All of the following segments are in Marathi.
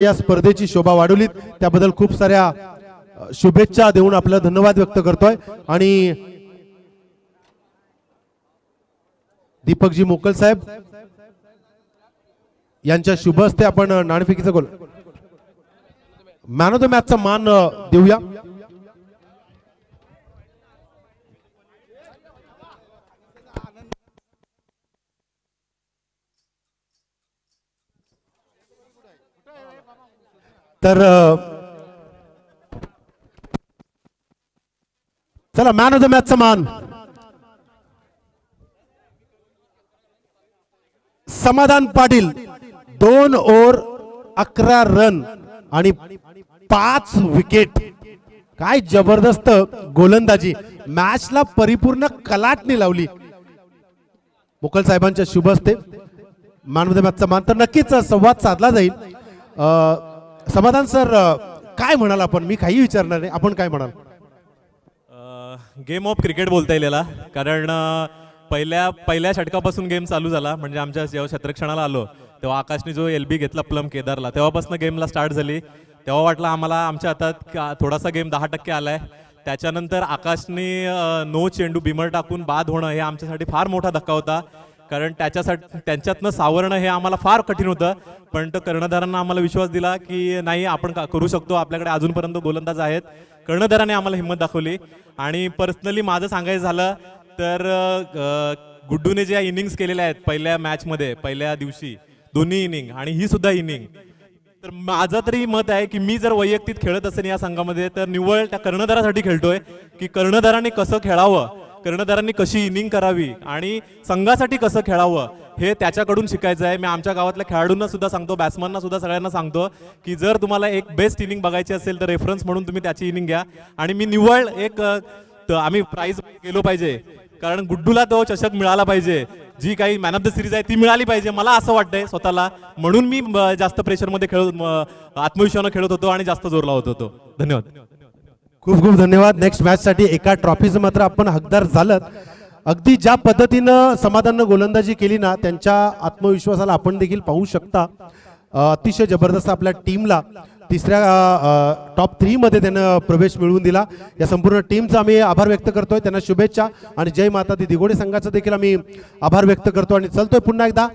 या स्पर्धेची शोभा वाढवलीत त्याबद्दल खूप साऱ्या शुभेच्छा देऊन आपला धन्यवाद व्यक्त करतोय। आणि दीपकजी मोकल साहेब यांच्या शुभ हस्ते आपण नाणेफेकीचा गोल मॅन ऑफ द मॅचचा मान देऊया। तर चला मॅन ऑफ द मॅचचा मान समाधान पाटील 2 ओव्हर 11 रन आणि 5 विकेट। काय जबरदस्त गोलंदाजी, मॅचला परिपूर्ण कलाटणी लावली। मोकल साहेबांच्या शुभ हस्ते मॅन ऑफ द मॅचचा मान तर नक्कीच संवाद साधला जाईल। समाधान सर काय म्हणाल आपण? मी काही विचारणार नाही, आपण काय म्हणाल? गेम ऑफ क्रिकेट बोलता येईल याला, कारण पहिल्या षटकापासून गेम चालू झाला। म्हणजे आमच्या जेव्हा क्षेत्ररक्षणाला आलो तेव्हा आकाशने जो LB घेतला प्लम केदारला, तेव्हापासून गेमला स्टार्ट झाली। तेव्हा वाटलं आम्हाला आमच्या हातात थोडासा गेम 10% आलाय। त्याच्यानंतर आकाशने नो चेंडू बिमर टाकून बाद होणं हे आमच्यासाठी फार मोठा धक्का होता, कारण त्यांच्यातनं सावरणं हे आम्हाला फार कठीण होतं। पण तो कर्णधारांना आम्हाला विश्वास दिला की नाही आपण करू शकतो, आपल्याकडे अजूनपर्यंत गोलंदाज आहेत। कर्णधाराने आम्हाला हिंमत दाखवली। आणि पर्सनली माझं सांगायचं झालं तर गुड्डूने ज्या इनिंग्स केलेल्या आहेत पहिल्या मॅचमध्ये, पहिल्या दिवशी दोन्ही इनिंग आणि ही सुद्धा इनिंग, तर माझं तरी मत आहे की मी जर वैयक्तिक खेळत असेल या संघामध्ये तर निव्वळ त्या कर्णधारासाठी खेळतोय की कर्णधाराने कसं खेळावं, कर्णधारांनी कशी इनिंग करावी आणि संघासाठी कसं खेळावं हे त्याच्याकडून शिकायचं आहे। मी आमच्या गावातल्या खेळाडूंना सुद्धा सांगतो, बॅट्समनना सुद्धा सगळ्यांना सांगतो की जर तुम्हाला एक बेस्ट इनिंग बघायची असेल तर रेफरन्स म्हणून तुम्ही त्याची इनिंग घ्या। आणि मी निव्वळ एक आम्ही प्राइज गेलो पाहिजे, कारण गुड्डूला तो चषक मिळाला पाहिजे, जी काही मॅन ऑफ द सिरीज आहे ती मिळाली पाहिजे, मला असं वाटतंय स्वतःला। म्हणून मी जास्त प्रेशरमध्ये आत्मविश्वासाने खेळत होतो आणि जास्त जोर लावत होतो। धन्यवाद, खूप खूप धन्यवाद। नेक्स्ट मॅच साठी एका ट्रॉफीचं मात्र आपण हकदार झालात। अगदी ज्या पद्धतीनं समाधाननं गोलंदाजी केली ना, त्यांच्या आत्मविश्वासाला आपण देखील पाहू शकता। अतिशय जबरदस्त आपल्या टीमला तिसऱ्या टॉप 3 मध्ये त्यानं प्रवेश मिळवून दिला। या संपूर्ण टीमचा आम्ही आभार व्यक्त करतोय, त्यांना शुभेच्छा आणि जय माता दी दिघोडे संघाचा देखील आम्ही आभार व्यक्त करतो। आणि चलतोय पुन्हा एकदा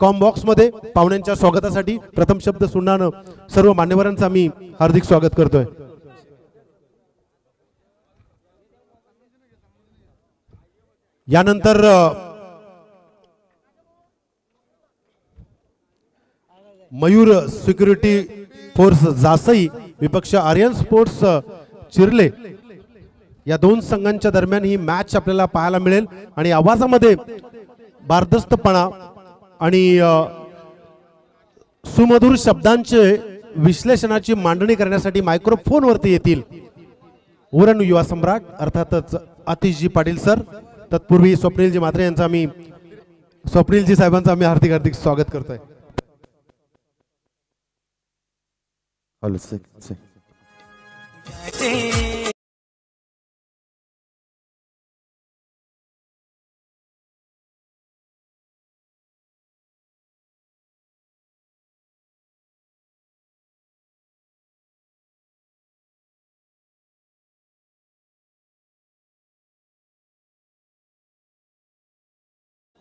कॉम बॉक्स मध्ये पाहुण्यांच्या स्वागतासाठी प्रथम शब्द सुनानं सर्व मान्यवरांचं आम्ही हार्दिक स्वागत करतोय। यानंतर मयूर सिक्युरिटी फोर्स जासई विपक्ष आर्यन स्पोर्ट्स चिरले या दोन संघांच्या दरम्यान ही मॅच आपल्याला पाहायला मिळेल। आणि आवाजामध्ये बारदस्तपणा आणि सुमधुर शब्दांचे विश्लेषणाची मांडणी करण्यासाठी मायक्रोफोन वरती येतील उरण युवा सम्राट अर्थातच आतिशजी पाटील सर। तत्पूर्वी स्वप्नीलजी म्हात्रे यांचा आम्ही स्वप्नीलजी साहेबांचं आम्ही हार्दिक हार्दिक स्वागत करतोय।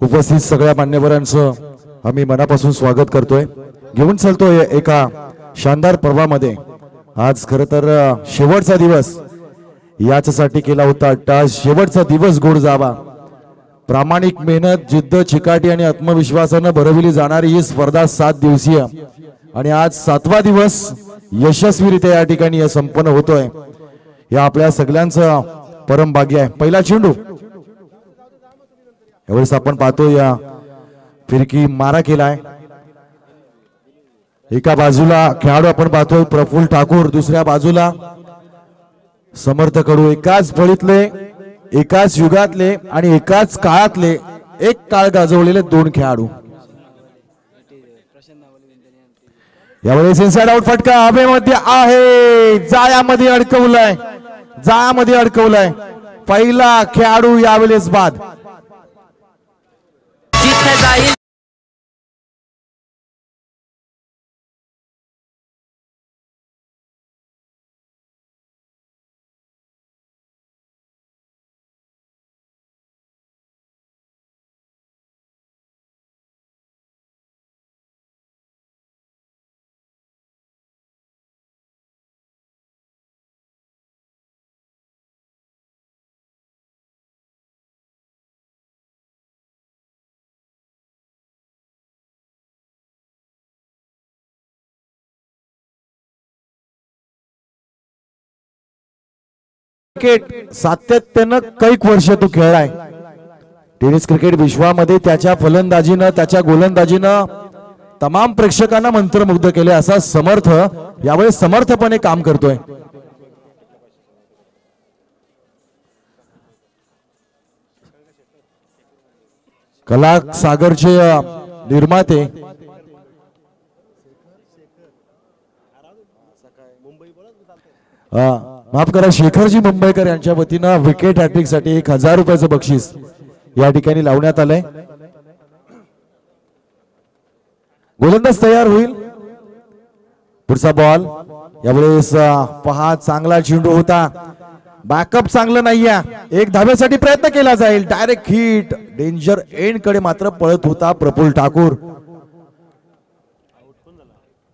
उपस्थित सगळ्या मान्यवरांचं आम्ही मनापासून स्वागत करतोय। घेऊन चालतोय एका शानदार पर्वामध्ये। आज खरं तर शेवटचा दिवस याच्यासाठी केला होता टास, शेवटचा दिवस गोड जावा। प्रामाणिक मेहनत, जिद्द, चिकाटी आणि आत्मविश्वासाने भरविली जाणारी ही स्पर्धा 7 दिवसीय आणि आज 7वा दिवस यशस्वीरित्या या ठिकाणी संपन्न होतोय। या आपल्या सगळ्यांचं परम भाग्य आहे। पहिला चेंडू यावेळेस आपण पाहतो या फिरकी मारा केलाय। एका बाजूला खेळाडू आपण पाहतोय प्रफुल्ल ठाकूर, दुसऱ्या बाजूला समर्थ कडू। एकाच फळीतले, एकाच युगातले आणि एकाच काळातले एक काळ गाजवलेले 2 खेळाडू। यावेळेस इनसाइड आउट फटका हवेमध्ये आहे, जाळ्यामध्ये अडकवलाय, जाळ्यामध्ये अडकवलाय। पहिला खेळाडू यावेळेस बाद। क्रिकेट सातत्यानं कैक वर्ष तू खेळलाय. टेनिस क्रिकेट विश्वामध्ये त्याच्या फलंदाजीनं त्याच्या गोलंदाजीनं तमाम प्रेक्षकांना मंत्रमुग्ध केले. असा समर्थ यावेळेस समर्थपणे काम करतोय. कला सागरचे निर्माते माफ करा शेखरजी मुंबईकर यांच्या वतीनं विकेट हॅट्रिक साठी 1000 रुपयाचं बक्षीस या ठिकाणी लावण्यात आलंय. गोलंदाज तयार होईल. पुढचा बॉल यावेळेस पहा चांगला चेंडू होता. बॅकअप चांगलं नाहीये. एक धाब्यासाठी प्रयत्न केला जाईल. डायरेक्ट हिट डेंजर एंड कडे मात्र पळत होता प्रफुल्ल ठाकूर.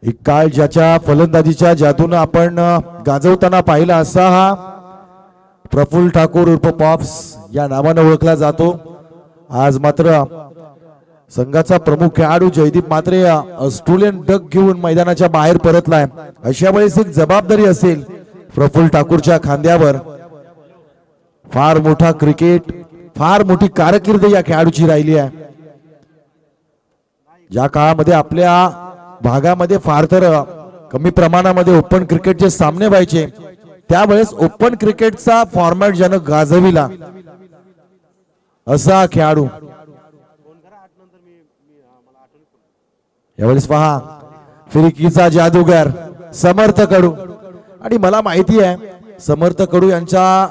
एक काळ ज्याच्या फलंदाजीच्या जादून आपण गाजवताना पाहिला असा हा प्रफुल्ल ठाकूर उर्फ पॉप्स या नावाने ओळखला जातो. आज मात्र संघाचा प्रमुख खेळाडू जयदीप मात्रे ऑस्ट्रेलियन डक घेऊन मैदानाच्या बाहेर परतलाय. अशा वेळेस एक जबाबदारी असेल प्रफुल्ल ठाकूरच्या खांद्यावर. फार मोठा क्रिकेट फार मोठी कारकीर्द या खेळाडूची राहिली आहे. ज्या काळामध्ये आपल्या भागामध्ये फार तर कमी प्रमाणामध्ये ओपन क्रिकेटचे सामने व्हायचे त्यावेळेस ओपन क्रिकेटचा फॉर्मॅट ज्यानं गाजविला असा खेळाडू. यावेळेस पहा फिरकीचा जादूगार समर्थ कडू. आणि मला माहिती आहे समर्थ कडू यांचा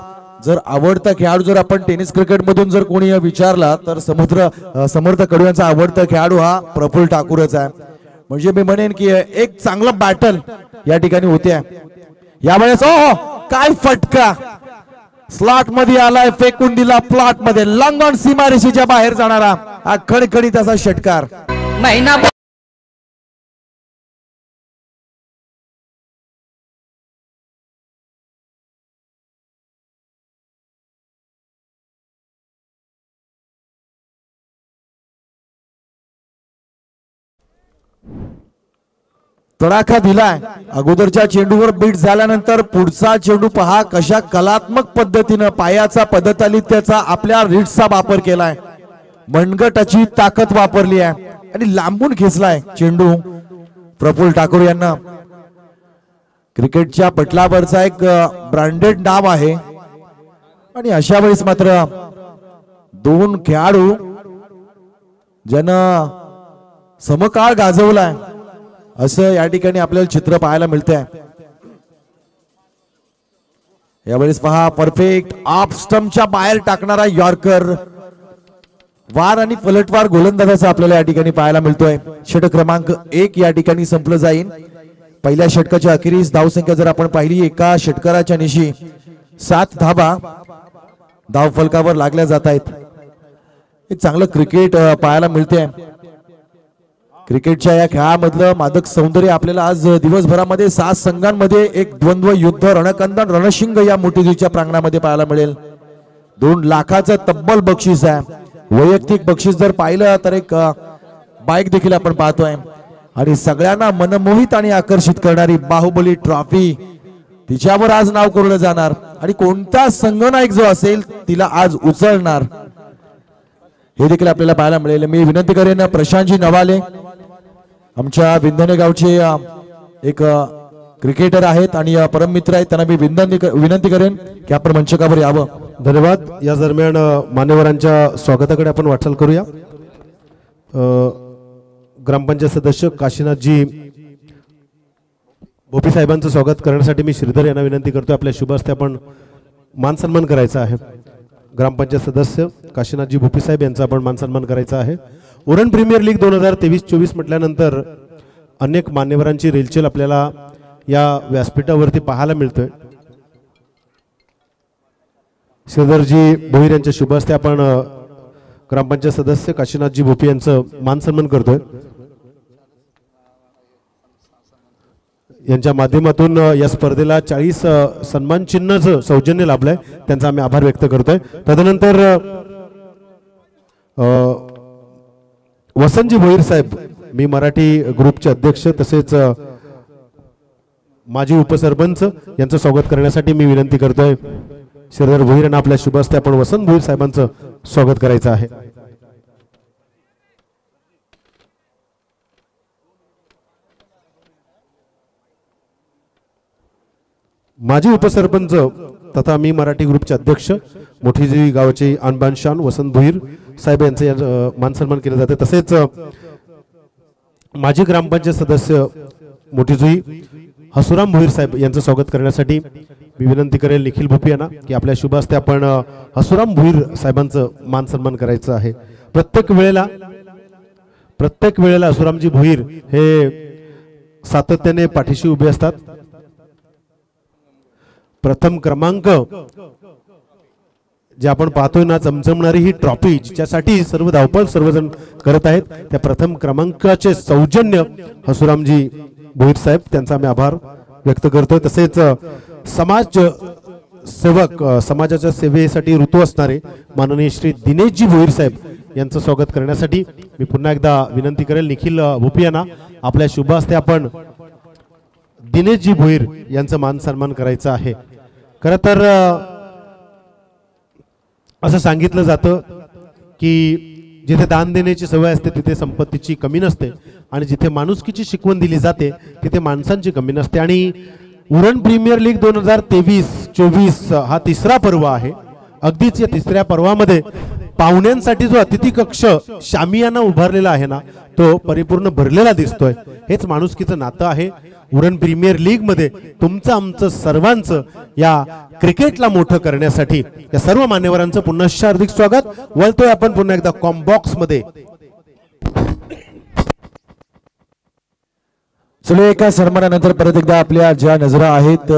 जर आवडता खेळाडू जर आपण टेनिस क्रिकेट मधून जर कोणी विचारला तर समर्थ कडू यांचा आवडता खेळाडू हा प्रफुल्ल ठाकूरच आहे. म्हणजे मी म्हणेन की एक चांगला बॅटल या ठिकाणी होते. यावेळेस ओ काय फटका स्लॉट मध्ये आलाय. फेकून दिला प्लॉट मध्ये. लंगॉन सीमारेषेच्या बाहेर जाणारा हा खडखडीत असा षटकार. महिना तडाखा दिलाय. अगोदरच्या चेंडूवर बीट झाल्यानंतर पुढचा चेंडू पहा कशा कलात्मक पद्धतीनं पायाचा पदतालित्याचा आपल्या रिट्सचा वापर केलाय. मनगटाची ताकद वापरली आहे आणि लांबून खेचलाय चेंडू प्रफुल्ल ठाकूर यांना. क्रिकेटच्या पटलावरचा एक ब्रँडेड नाव आहे. आणि अशा वेळेस मात्र दोन खेळाडू ज्यानं समकाळ गाजवलाय असं या ठिकाणी आपल्याला चित्र पाहायला मिळतंय. यावेळेस पहा परफेक्ट ऑफ स्टंपच्या बाहेर टाकणारा यॉर्कर. वार आणि पलटवार गोलंदाजाचा आपल्याला या ठिकाणी पाहायला मिळतोय. षटक क्रमांक 1 या ठिकाणी संपलं जाईल. पहिल्या षटकाच्या अखेरीस धावसंख्या जर आपण पाहिली एका षटकाराच्या निशी 7 धावा धाव फलकावर लागल्या जात आहेत. एक चांगलं क्रिकेट पाहायला मिळते. क्रिकेटच्या या खेळामधलं मादक सौंदर्य आपल्याला आज दिवसभरामध्ये 7 संघांमध्ये एक द्वंद्व युद्ध रणकंदन रणशिंग या मोठीच्या प्रांगणामध्ये पाहायला मिळेल. 2 लाखाचं तब्बल बक्षीस आहे. वैयक्तिक बक्षीस जर पाहिलं तर एक बाईक देखील आपण पाहतोय. आणि सगळ्यांना मनमोहित आणि आकर्षित करणारी बाहुबली ट्रॉफी तिच्यावर आज नाव कोरलं जाणार. आणि कोणता संघनायक जो असेल तिला आज उचलणार हे देखील आपल्याला पाहायला मिळेल. मी विनंती करेन प्रशांतजी नवाले आमच्या विंधने गावचे एक क्रिकेटर आहेत आणि परम मित्र आहेत. त्यांना मी विनंती करेन की आपण मंचकावर यावं. धन्यवाद. या दरम्यान मान्यवरांच्या स्वागताकडे आपण वाटचाल करूया. ग्रामपंचायत सदस्य काशीनाथजी भोपी साहेबांचं स्वागत करण्यासाठी मी श्रीधर यांना विनंती करतो. आपल्या शुभ हस्ते आपण मान सन्मान करायचा आहे. ग्रामपंचायत सदस्य काशीनाथजी भोपी साहेब यांचा आपण मान सन्मान करायचा आहे. उरण प्रीमियर लीग 2023-24 म्हटल्यानंतर अनेक मान्यवरांची रेलचेल आपल्याला या व्यासपीठावरती पाहायला मिळतोय. श्रीधरजी भोईर यांच्या शुभ हस्ते आपण ग्रामपंचायत सदस्य काशीनाथजी भोपी यांचं मान सन्मान करतोय. यांच्या माध्यमातून या स्पर्धेला 40 सन्मान चिन्हाचं सौजन्य लाभलंय. त्यांचा आम्ही आभार व्यक्त करतोय. तदनंतर वसंतजी भोईर साहेब, मी मराठी ग्रुपचे अध्यक्ष तसेच माजी उपसरपंच, यांचं स्वागत करण्यासाठी मी विनंती करतोय. श्रीधर भोईर यांना आपल्या शुभ हस्ते आपण वसंत भोईर साहेबांचं स्वागत करायचं आहे. माजी उपसरपंच तथा मी मराठी ग्रुपचे अध्यक्ष मोठीजी गावाचे अनबान शान वसंत भोईर साहेब यांचे मान सन्मान केले जाते. तसेच माजी ग्रामपंचायत सदस्य मोठीजी हसुराम भोईर साहेब यांचं स्वागत करण्यासाठी मी विनंती करेल निखिल भोपी यांना की आपल्या शुभ हस्ते आपण हसुराम भोईर साहेबांचं मान सन्मान करायचं आहे. प्रत्येक वेळेला हसुरामजी भोईर हे सातत्याने पाठीशी उभे असतात. प्रथम क्रमांक जे आपण पाहतोय ना चमचमणारी ही ट्रॉफी जिच्यासाठी सर्व धावपळ सर्वजण करत आहेत त्या प्रथम क्रमांकाचे सौजन्य हसुरामजी भोईर साहेब त्यांचा आम्ही आभार व्यक्त करतोय. तसेच समाज सेवक समाजाच्या सेवेसाठी ऋतू असणारे माननीय श्री दिनेशजी भोईर साहेब यांचं स्वागत करण्यासाठी मी पुन्हा एकदा विनंती करेल निखिल भोपी यांना आपल्या शुभ हस्ते आपण दिनेशजी भोईर यांचं मान सन्मान करायचं आहे. खरं तर असं सांगितलं जातं की जिथे दान देण्याची सवय असते तिथे संपत्तीची कमी नसते आणि जिथे माणुसकीची शिकवण दिली जाते तिथे माणसांची कमी नसते. आणि उरण प्रीमियर लीग 2023-24 हा तिसरा पर्व आहे. अगदीच या तिसऱ्या पर्वामध्ये पाहुण्यांसाठी जो अतिथी कक्ष शामियाना उभारलेला आहे ना तो परिपूर्ण भरलेला दिसतोय. हेच माणुसकीचं नातं आहे. उरण प्रीमियर लीग मध्ये तुमचं आमचं सर्वांचं या क्रिकेटला मोठं करण्यासाठी या सर्व मान्यवरांचं पुन्हा हार्दिक स्वागत. वळतोय आपण पुन्हा एकदा कॉम्बॉक्स मध्ये. चलो एका सन्मानानंतर परत एकदा आपल्या ज्या नजरा आहेत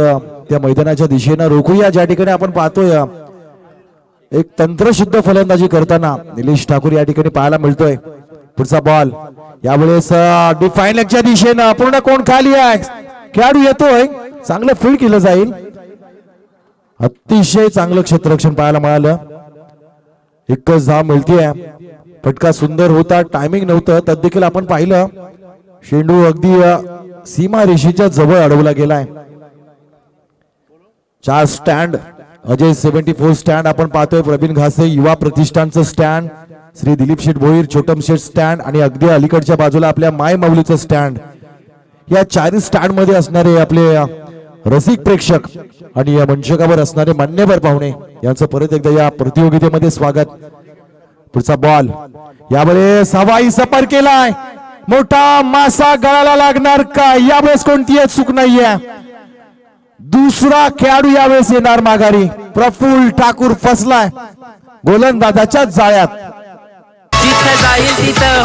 त्या मैदानाच्या दिशेनं रोखूया. ज्या ठिकाणी आपण पाहतोय एक तंत्रशुद्ध फलंदाजी करताना निलेश ठाकूर या ठिकाणी पाहायला मिळतोय. पुढचा बॉल यावेळेस डिफाईन लेगच्या दिशेनं पूर्ण कोण खाली आहे खेळाडू येतोय. चांगलं फील्ड केलं जाईल. अतिशय चांगलं क्षेत्ररक्षण पाहायला मिळालं. एकच धाव मिळतीये. फटका सुंदर होता. टायमिंग नव्हतं तर देखील आपण पाहिलं. शेंडू अगदी सीमा रेषेच्या जवळ अडवला गेलाय. 4 स्टँड अजय 74 स्टँड आपण पाहतोय. प्रवीण घासे युवा प्रतिष्ठानचं स्टँड, श्री दिलीप शेठ भोईर छोटम शेठ स्टँड आणि अगदी अलीकडच्या बाजूला आपल्या माय माऊलीचं स्टँड. या 4 स्टँड मध्ये असणारे आपले रसिक प्रेक्षक आणि या मंचकावर असणारे मान्यवर पाहुणे यांचं परत एकदा या प्रतियोगितेमध्ये स्वागत. पुढचा बॉल यावेळेस हवाई सफर केलाय. मोठा मासा गळाला लागणार का यावेळेस कोणतीही चूक नाहीये. दुसरा खेळाडू यावेळेस येणार माघारी. प्रफुल्ल ठाकूर फसलाय गोलंदाजाच्या जाळ्यात. जिथे जाईल तिथं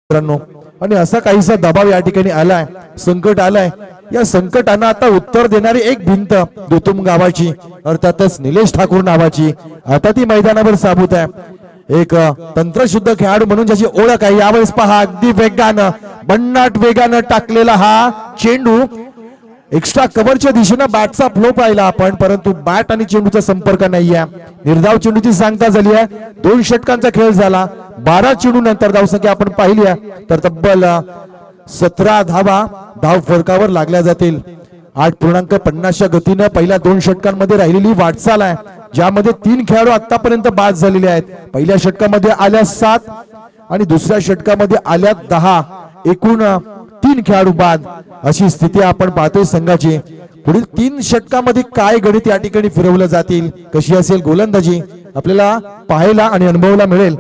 मित्रांनो आणि असा काहीसा दबाव या ठिकाणी आलाय, संकट आलाय. या संकटांना आता उत्तर देणारी एक भिंत दुतुम गावाची अर्थातच निलेश ठाकूर नावाची आता ती मैदानावर साबूत आहे. एक तंत्रशुद्ध खेळाडू म्हणून ज्याची ओळख आहे. यावेळेस पहा अगदी वेगानं भन्नाट वेगानं टाकलेला हा चेंडू एक्स्ट्रा कव्हरच्या दिशेनं बॅटचा फ्लो पाहिला आपण, परंतु बॅट आणि चेंडूचा संपर्क नाहीये. निर्धाव चेंडूची सांगता झाली आहे. 2 षटकांचा खेळ झाला. 12 चेंडू नंतर धावसंख्या आपण पाहिली आहे तर तब्बल 17 धावा धाव फरकावर लागल्या जातील. 8.50च्या गतीनं पहिल्या 2 षटकांमध्ये राहिलेली वाटचाल आहे, ज्यामध्ये 3 खेळाडू आतापर्यंत बाद झालेले आहेत. पहिल्या षटकामध्ये आल्या 7 आणि दुसऱ्या षटकामध्ये आल्या 10, एकूण 3 खेळाडू बाद अशी स्थिती आपण पाहतोय संघाची. पुढील 3 षटकामध्ये काय गणित या ठिकाणी फिरवलं जातील, कशी असेल गोलंदाजी आपल्याला पाहायला आणि अनुभवायला मिळेल.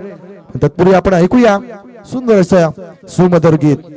तत्पूर्वी आपण ऐकूया सुंदर असं सुमधुर गीत.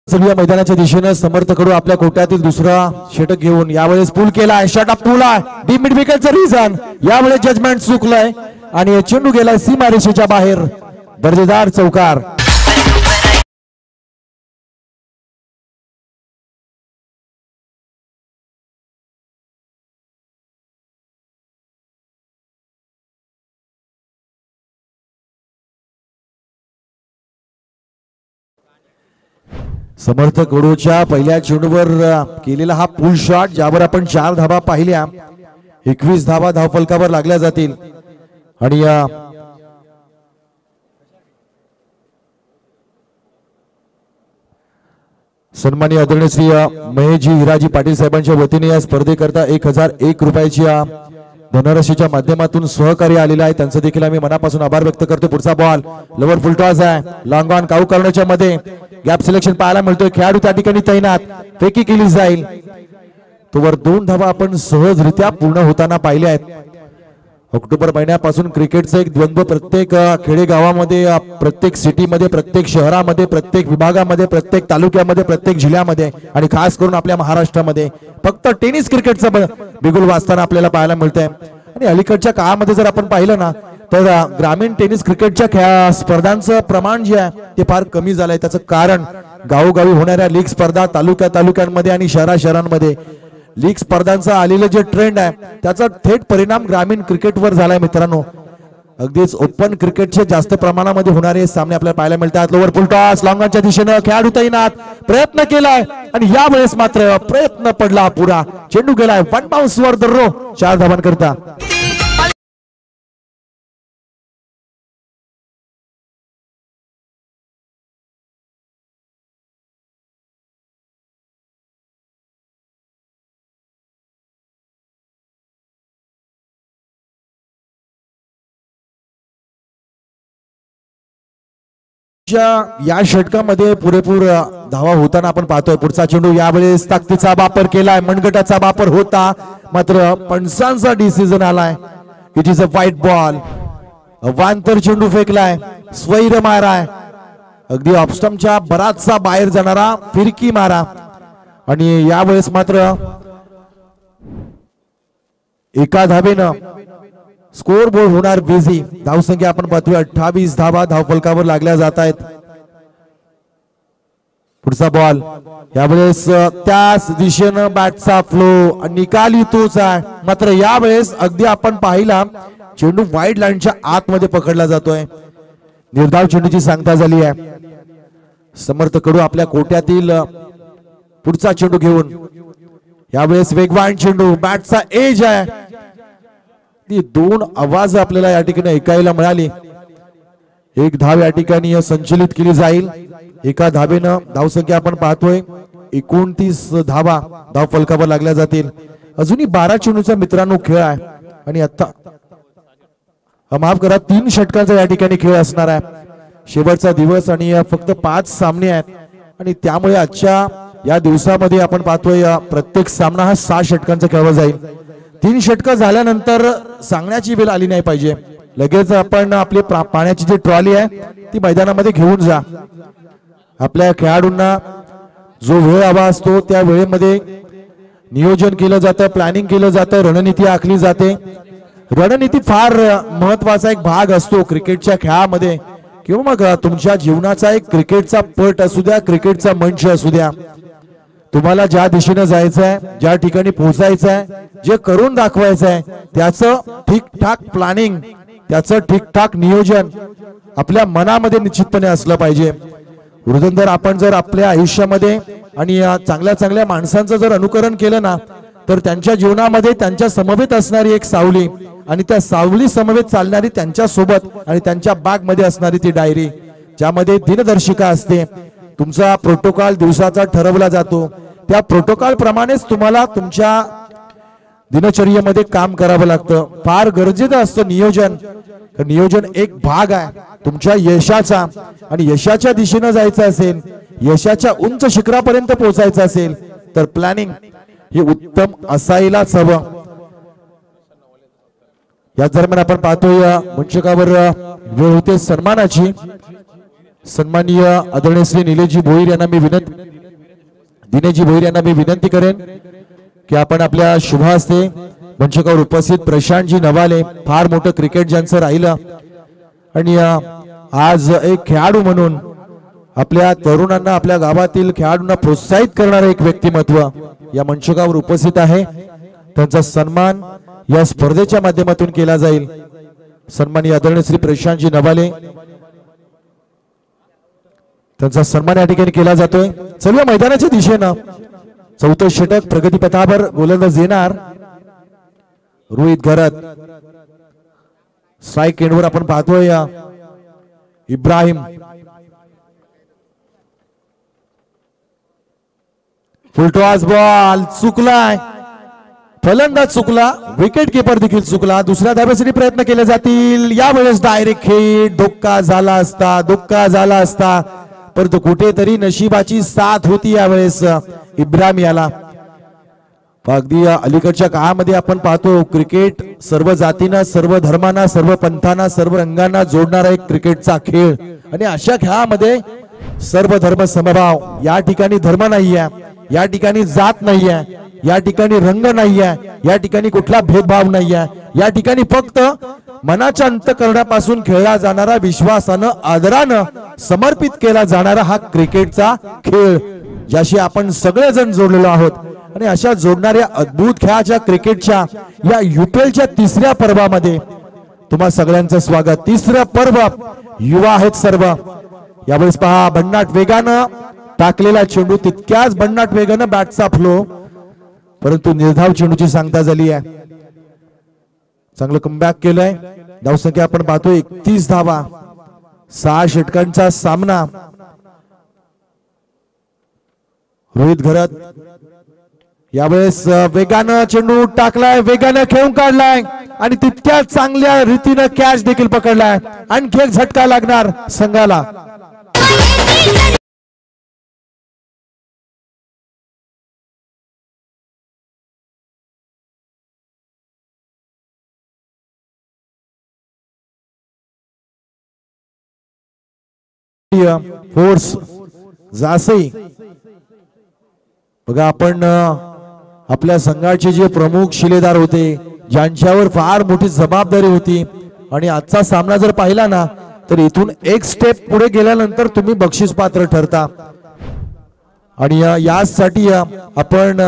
सगळ्या मैदानाच्या दिशेने समर्थ कडू आपल्या कोट्यातील दुसरा षटक घेऊन यावेळेस पूल केलाय. षटक पूल आहे. डीप मिड विकेटचं रिझन यावेळेस जजमेंट चुकलंय आणि चेंडू गेलाय सीमारेषेच्या बाहेर. दर्जेदार चौकार. समर्थ कडूच्या पहिल्या चेंडूवर केलेला हा पुल शॉट ज्यावर आपण 4 धावा पाहिल्या. 21 धावा धावफलकावर लागल्या जातील आणि सन्माननीय आदरणीय श्री महेशजी हिराजी पाटील साहेबांच्या वतीने या स्पर्धेकरता 1001 रुपयाची धनराशीच्या माध्यमातून सहकार्य आलेलं आहे. त्यांचं देखील आम्ही मनापासून आभार व्यक्त करतो. पुढचा बॉल लवर फुलटॉस आहे. लॉंग ऑन काऊ करण्याच्या मध्ये गॅप सिलेक्शन पाहायला मिळतोय. खेळाडू त्या ठिकाणी तैनात. फेकी केली जाईल. तोवर 2 धावा आपण सहजरित्या पूर्ण होताना पाहिल्या आहेत. ऑक्टोबर महिन्यापासून क्रिकेटचं एक द्वंद्व प्रत्येक खेडेगावामध्ये, प्रत्येक सिटीमध्ये, प्रत्येक शहरामध्ये, प्रत्येक विभागामध्ये, प्रत्येक तालुक्यामध्ये, प्रत्येक जिल्ह्यामध्ये आणि खास करून आपल्या महाराष्ट्रामध्ये फक्त टेनिस क्रिकेटचं बिगुल वाजताना आपल्याला पाहायला मिळतंय. आणि अलीकडच्या काळामध्ये जर आपण पाहिलं ना तर ग्रामीण टेनिस क्रिकेटच्या स्पर्धांचं प्रमाण जे आहे ते फार कमी झालंय. त्याचं कारण गावोगावी होणाऱ्या लीग स्पर्धा, तालुक्यांमध्ये आणि शहरांमध्ये लीग स्पर्धांचा आलेलं जे ट्रेंड आहे त्याचा थेट परिणाम ग्रामीण क्रिकेटवर झालाय मित्रांनो. अगदीच ओपन क्रिकेटचे जास्त प्रमाणामध्ये होणारे सामने आपल्याला पाहायला मिळतात. लोवर फुल टॉस लॉंगॉनच्या दिशेनं खेळाडू तैनात. प्रयत्न केलाय आणि यावेळेस मात्र प्रयत्न पडला पुरा. चेंडू गेलाय 1 बाउन्स वर द रो 4 धावांकरता. या षटकामध्ये पुरेपूर धावा होताना आपण पाहतोय. पुढचा चेंडू यावेळेस ताकदीचा वापर केलाय. मनगटाचा वापर होता मात्र पंचांचा डिसिजन आलाय. It is a white ball. अवांतर चेंडू फेकलाय. स्वैर माराय. अगदी ऑफस्टमच्या बराचसा बाहेर जाणारा फिरकी मारा आणि यावेळेस मात्र एका धावेनं स्कोर बोर्ड होणार बिझी. धावसंख्या आपण पाहतोय 28 धावा धावफलकावर लागल्या जात आहेत. पुढचा बॉल यावेळेस त्याच दिशेनं बॅटचा फ्लो निकाल तोच आहे मात्र यावेळेस अगदी आपण पाहिला चेंडू वाईड लाईनच्या आतमध्ये पकडला जातोय. निर्धाव चेंडूची सांगता झाली आहे. समर्थ कडू आपल्या कोट्यातील पुढचा चेंडू घेऊन यावेळेस वेगवान चेंडू. बॅटचा एज आहे. 2 आवाज आपल्याला या ठिकाणी ऐकायला मिळाली. 1 धाव या ठिकाणी संचलित केली जाईल. एका धावेनं धावसंख्या आपण पाहतोय 29 धावा धाव फलकावर लागल्या जातील. अजूनही 12 चेंडूचा मित्रांनो खेळ आहे आणि आता माफ करा 3 षटकांचा या ठिकाणी खेळ असणार आहे. शेवटचा दिवस आणि फक्त 5 सामने आहेत आणि त्यामुळे आजच्या या दिवसामध्ये आपण पाहतोय प्रत्येक सामना हा 6 षटकांचा खेळला जाईल. 3 षटकं झाल्यानंतर सांगण्याची वेळ आली नाही पाहिजे. लगेच आपण आपली पाण्याची जी ट्रॉली आहे ती मैदानामध्ये घेऊन जा. आपल्या खेळाडूंना जो वेळ हवा असतो त्या वेळेमध्ये नियोजन केलं जातं, प्लॅनिंग केलं जातं, रणनीती आखली जाते. रणनीती फार महत्वाचा एक भाग असतो क्रिकेटच्या खेळामध्ये किंवा मग तुमच्या जीवनाचा एक क्रिकेटचा पट असू द्या, क्रिकेटचा मंच असू द्या. तुम्हाला ज्या दिशेने जायचं आहे, ज्या ठिकाणी पोहोचायचं आहे, जे करून दाखवायचं आहे त्याचं ठीकठाक प्लॅनिंग, त्याचं ठीकठाक नियोजन आपल्या मनामध्ये निश्चितपणे असलं पाहिजे. वृद्धंदर आपण जर आपल्या आयुष्यामध्ये आणि चांगल्या चांगल्या माणसांचं जर अनुकरण केलं ना तर त्यांच्या जीवनामध्ये त्यांच्या समवेत असणारी एक सावली आणि त्या सावली समवेत चालणारी त्यांच्या सोबत आणि त्यांच्या बॅग मध्ये असणारी ती डायरी ज्यामध्ये दिनदर्शिका असते. तुमचा प्रोटोकॉल दिवसाचा ठरवला जातो. त्या प्रोटोकॉल प्रमाणेच तुम्हाला तुमच्या दिनचर्येमध्ये काम करावं लागतं. फार गरजेचं असतं नियोजन. नियोजन एक भाग आहे तुमच्या यशाचा आणि यशाच्या दिशेने जायचं असेल, यशाच्या उंच शिखरापर्यंत पोहोचायचं असेल तर प्लॅनिंग हे उत्तम असायलाच हवं. या दरम्यान आपण पाहतोय मंचकावर वेळ होते सन्मानाची. सन्माननीय आदरणीय श्री दिनेशजी भोईर यांना मी विनंती करेन की आपण आपल्या शुभ हस्ते मंचकावर उपस्थित प्रशांतजी नवाले, फार मोठं क्रिकेट ज्यांचं राहिलं आणि आज एक खेळाडू म्हणून आपल्या तरुणांना, आपल्या गावातील खेळाडूंना प्रोत्साहित करणारं एक व्यक्तिमत्व या मंचकावर उपस्थित आहे. त्यांचा सन्मान या स्पर्धेच्या माध्यमातून केला जाईल. सन्माननीय आदरणीय श्री प्रशांतजी नवाले, त्यांचा सन्मान या ठिकाणी केला जातोय. चलूया मैदानाच्या दिशेनं. 4थं षटक प्रगतीपथावर गोलंदाज येणार. रोहित घरत. स्ट्राईक एंडवर आपण पाहतोय इब्राहिम. फुलटॉस बॉल चुकलाय, फलंदाज चुकला, विकेट किपर देखील चुकला. दुसऱ्या धाब्यासाठी प्रयत्न केले जातील. यावेळेस डायरेक्ट हिट. धोका झाला असता परंतु कुठेतरी नशिबाची साथ होती यावेळेस इब्राहिम याला. अगदी अलीकडच्या काळामध्ये आपण पाहतो क्रिकेट सर्व जातींना, सर्व धर्मांना, सर्व पंथांना, सर्व रंगांना जोडणारा एक क्रिकेटचा खेळ आणि अशा खेळामध्ये सर्व धर्म समभाव. या ठिकाणी धर्म नाहीये, या ठिकाणी जात नाहीये, या ठिकाणी रंग नाहीये, या ठिकाणी कुठला भेदभाव नाहीये. या ठिकाणी फक्त मनाच्या अंतःकरणापासून खेळला जाणारा, विश्वासानं, आदरानं समर्पित केला जाणारा हा क्रिकेटचा खेळ ज्याशी आपण सगळेजण जोडलेलो आहोत. आणि अशा जोडणाऱ्या अद्भुत खेळाच्या क्रिकेटच्या या UPLच्या 3ऱ्या पर्वामध्ये तुम्हा सगळ्यांचं स्वागत. 3रं पर्व, युवा आहेत सर्व. यावेळेस पहा भन्नाट वेगानं टाकलेला चेंडू, तितक्याच भन्नाट वेगानं बॅटचा फ्लो, परंतु निर्धाव चेंडूची सांगता झाली आहे. चांगलं कमबॅक केलंय. धावसंख्या आपण पाहतो 31 धावा. 6 षटकांचा सामना. रोहित घरत यावेळेस वेगानं चेंडू टाकलाय, वेगानं खेळून काढलाय आणि तितक्याच चांगल्या रीतीनं कॅच देखील पकडलाय. आणखी एक झटका लागणार संघाला. फोर्स जासई. बघा आपण आपल्या संघाचे जे प्रमुख शिलेदार होते, ज्यांच्यावर फार मोठी जबाबदारी होती आणि आजचा सामना जर पाहिला ना तर इथून एक स्टेप पुढे गेल्यानंतर तुम्ही बक्षीस पात्र ठरता. आणि यासाठी आपण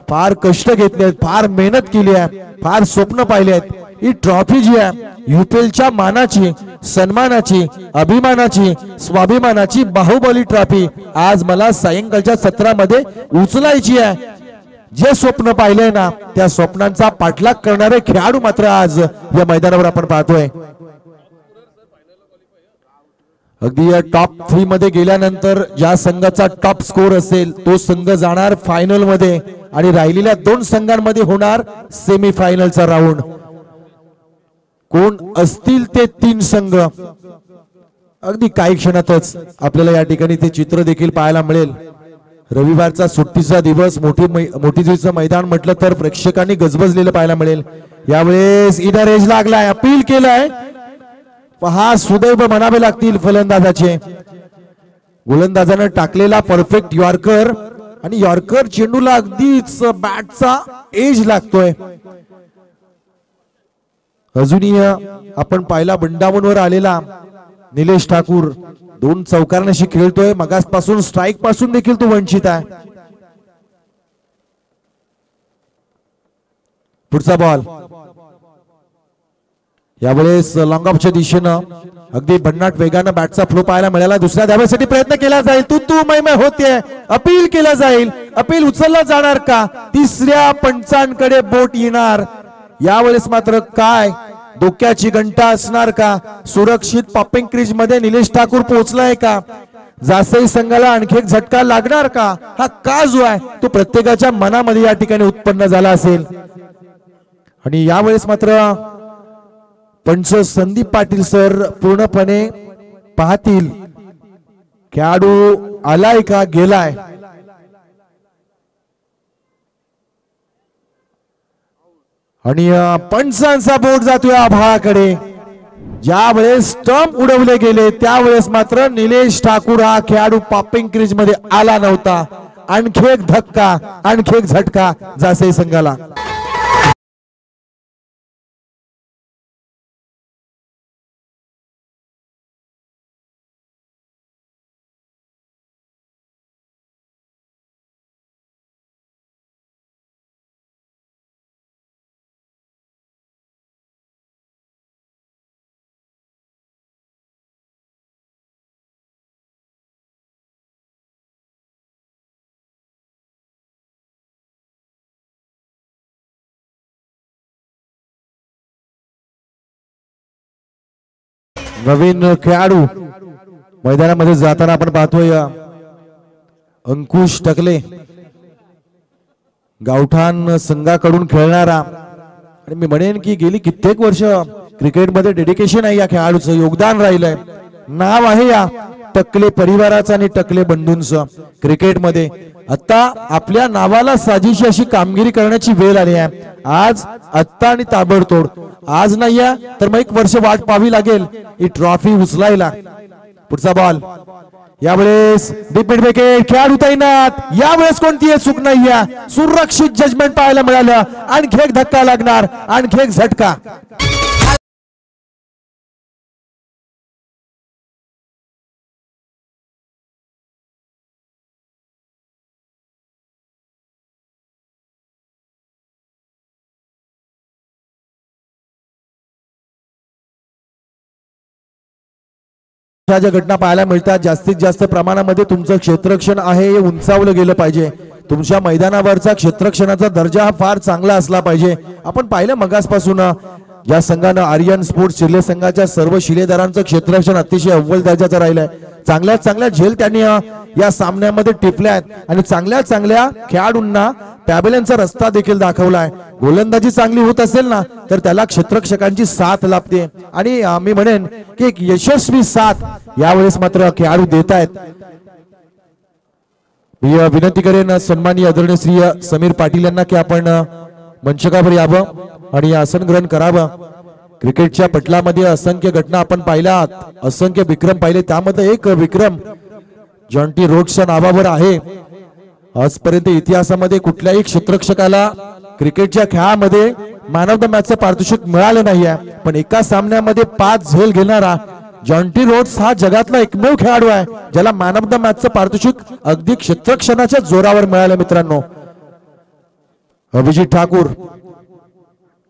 फार कष्ट घेतले आहेत, फार मेहनत केली आहे, फार स्वप्न पाहिले आहेत. ही ट्रॉफी जी आहे UPLच्या मानाची, सन्मानाची, अभिमानाची, स्वाभिमानाची बाहुबली ट्रॉफी आज मला सायंकाळच्या सत्रामध्ये उचलायची आहे. जे स्वप्न पाहिले ना त्या स्वप्नांचा पाठलाग करणारे खेळाडू मात्र आज या मैदानावर आपण पाहतोय. अगदी या टॉप 3 मध्ये गेल्यानंतर ज्या संघाचा टॉप स्कोर असेल तो संघ जाणार फायनल मध्ये आणि राहिलेल्या 2 संघांमध्ये होणार सेमी फायनलचा राऊंड. कोण असतील ते 3 संघ अगदी काही क्षणातच आपल्याला या ठिकाणी ते चित्र देखील पाहायला मिळेल. रविवारचा सुट्टीचा दिवस मोठीचं मैदान म्हटलं तर प्रेक्षकांनी गजबजलेलं पाहायला मिळेल. यावेळेस इनर एज लागलाय, अपील केलाय. पहा सुदैव म्हणावे लागतील फलंदाजाचे. गोलंदाजानं टाकलेला परफेक्ट यॉर्कर आणि यॉर्कर चेंडूला अगदीच बॅटचा एज लागतोय. अजूनही आपण पाहिला बंडावनवर आलेला निलेश ठाकूर 2 चौकारांशी खेळतोय. मगासपासून स्ट्राईक पासून देखील तो वंचित आहे. पुढचा बॉल यावेळेस लॉंग ऑफच्या दिशेनं अगदी भन्नाट वेगानं बॅटचा फ्लो पाहायला मिळाला. दुसऱ्या धावेसाठी प्रयत्न केला जाईल. तू मै होते, अपील केला जाईल. अपील उचलला जाणार का? तिसऱ्या पंचांकडे बोट येणार. यावेळेस मात्र काय डोक्याची घंटा असणार का? सुरक्षित पॉपिंग क्रीज मध्ये निलेश ठाकूर पोहोचलाय का? जासई संघाला आणखी एक झटका लागणार का? हा का जो आहे तो प्रत्येकाच्या मनामध्ये या ठिकाणी उत्पन्न झाला असेल. आणि यावेळेस मात्र पंच संदीप पाटील सर पूर्णपणे पाहतील खेळाडू आलाय का गेलाय. आणि पंचांचा बोट जातोय आभाळाकडे. ज्या वेळेस स्टंप उडवले गेले त्यावेळेस मात्र निलेश ठाकूर हा खेळाडू पॉपिंग क्रीज मध्ये आला नव्हता. आणखी एक धक्का, आणखी एक झटका जासई संघाला. नवीन खेळाडू मैदानामध्ये जाताना आपण पाहतोय अंकुश टकले, गावठाण संघाकडून खेळणारा. आणि मी म्हणेन की गेली कित्येक वर्ष क्रिकेटमध्ये डेडिकेशन आहे या खेळाडूचं, योगदान राहिलंय. नाव आहे या टकले परिवाराचं आणि टकले बंधूंचं क्रिकेटमध्ये. आता आपल्या नावाला साजेशी अशी कामगिरी करण्याची वेळ आली आहे. आज आत्ता आणि ताबडतोड. आज नाही तर मग 1 वर्ष वाट पाहावी लागेल ही ट्रॉफी उचलायला. पुढचा बॉल यावेळेस डीप मिड विकेट, खेळाडू तैनात. यावेळेस कोणतीही चूक नाहीये, सुरक्षित जजमेंट पाहायला मिळालं. आणखी एक धक्का लागणार, आणखी एक झटका. ज्या घटना पाहायला मिळतात जास्तीत जास्त प्रमाणामध्ये तुमचं क्षेत्ररक्षण आहे हे उंचावलं गेलं पाहिजे. तुमच्या मैदानावरचा क्षेत्ररक्षणाचा दर्जा हा फार चांगला असला पाहिजे. आपण पाहिलं मगासपासून या संघानं आर्यन स्पोर्ट्स शिर्ले संघाच्या सर्व शिलेदारांचं क्षेत्ररक्षण अतिशय अव्वल दर्जाचं राहिलंय. चांगल्या चांगल्या झेल त्यांनी या सामन्यामध्ये टिपल्या आहेत आणि चांगल्या चांगल्या खेळाडूंना पॅव्हेलियनचा रस्ता देखील दाखवलाय. गोलंदाजी चांगली होत असेल ना तर त्याला क्षेत्ररक्षकांची साथ लाभते आणि मी म्हणेन की एक यशस्वी साथ यावेळेस मात्र खेळाडू देत आहेत. मी विनंती करेन सन्माननीय आदरणीय श्री समीर पाटील यांना की आपण मंचकावर यावं आणि आसन ग्रहण करावं. क्रिकेटच्या पटलामध्ये असंख्य घटना आपण पाहिल्या, असंख्य विक्रम पाहिले. त्यामध्ये एक विक्रम जॉन्टी रोड्सच्या नावावर आहे. आजपर्यंत इतिहासामध्ये कुठल्याही क्षेत्ररक्षकाला क्रिकेटच्या खेळामध्ये मॅन ऑफ द मॅचचं पारितोषिक मिळालं नाहीये. पण एका सामन्यामध्ये 5 झेल घेणारा जॉन्टी रोड्स हा जगातला एकमेव खेळाडू आहे ज्याला मॅन ऑफ द मॅचचं पारितोषिक अगदी क्षेत्ररक्षणाच्या जोरावर मिळालं. मित्रांनो, अभिजित ठाकूर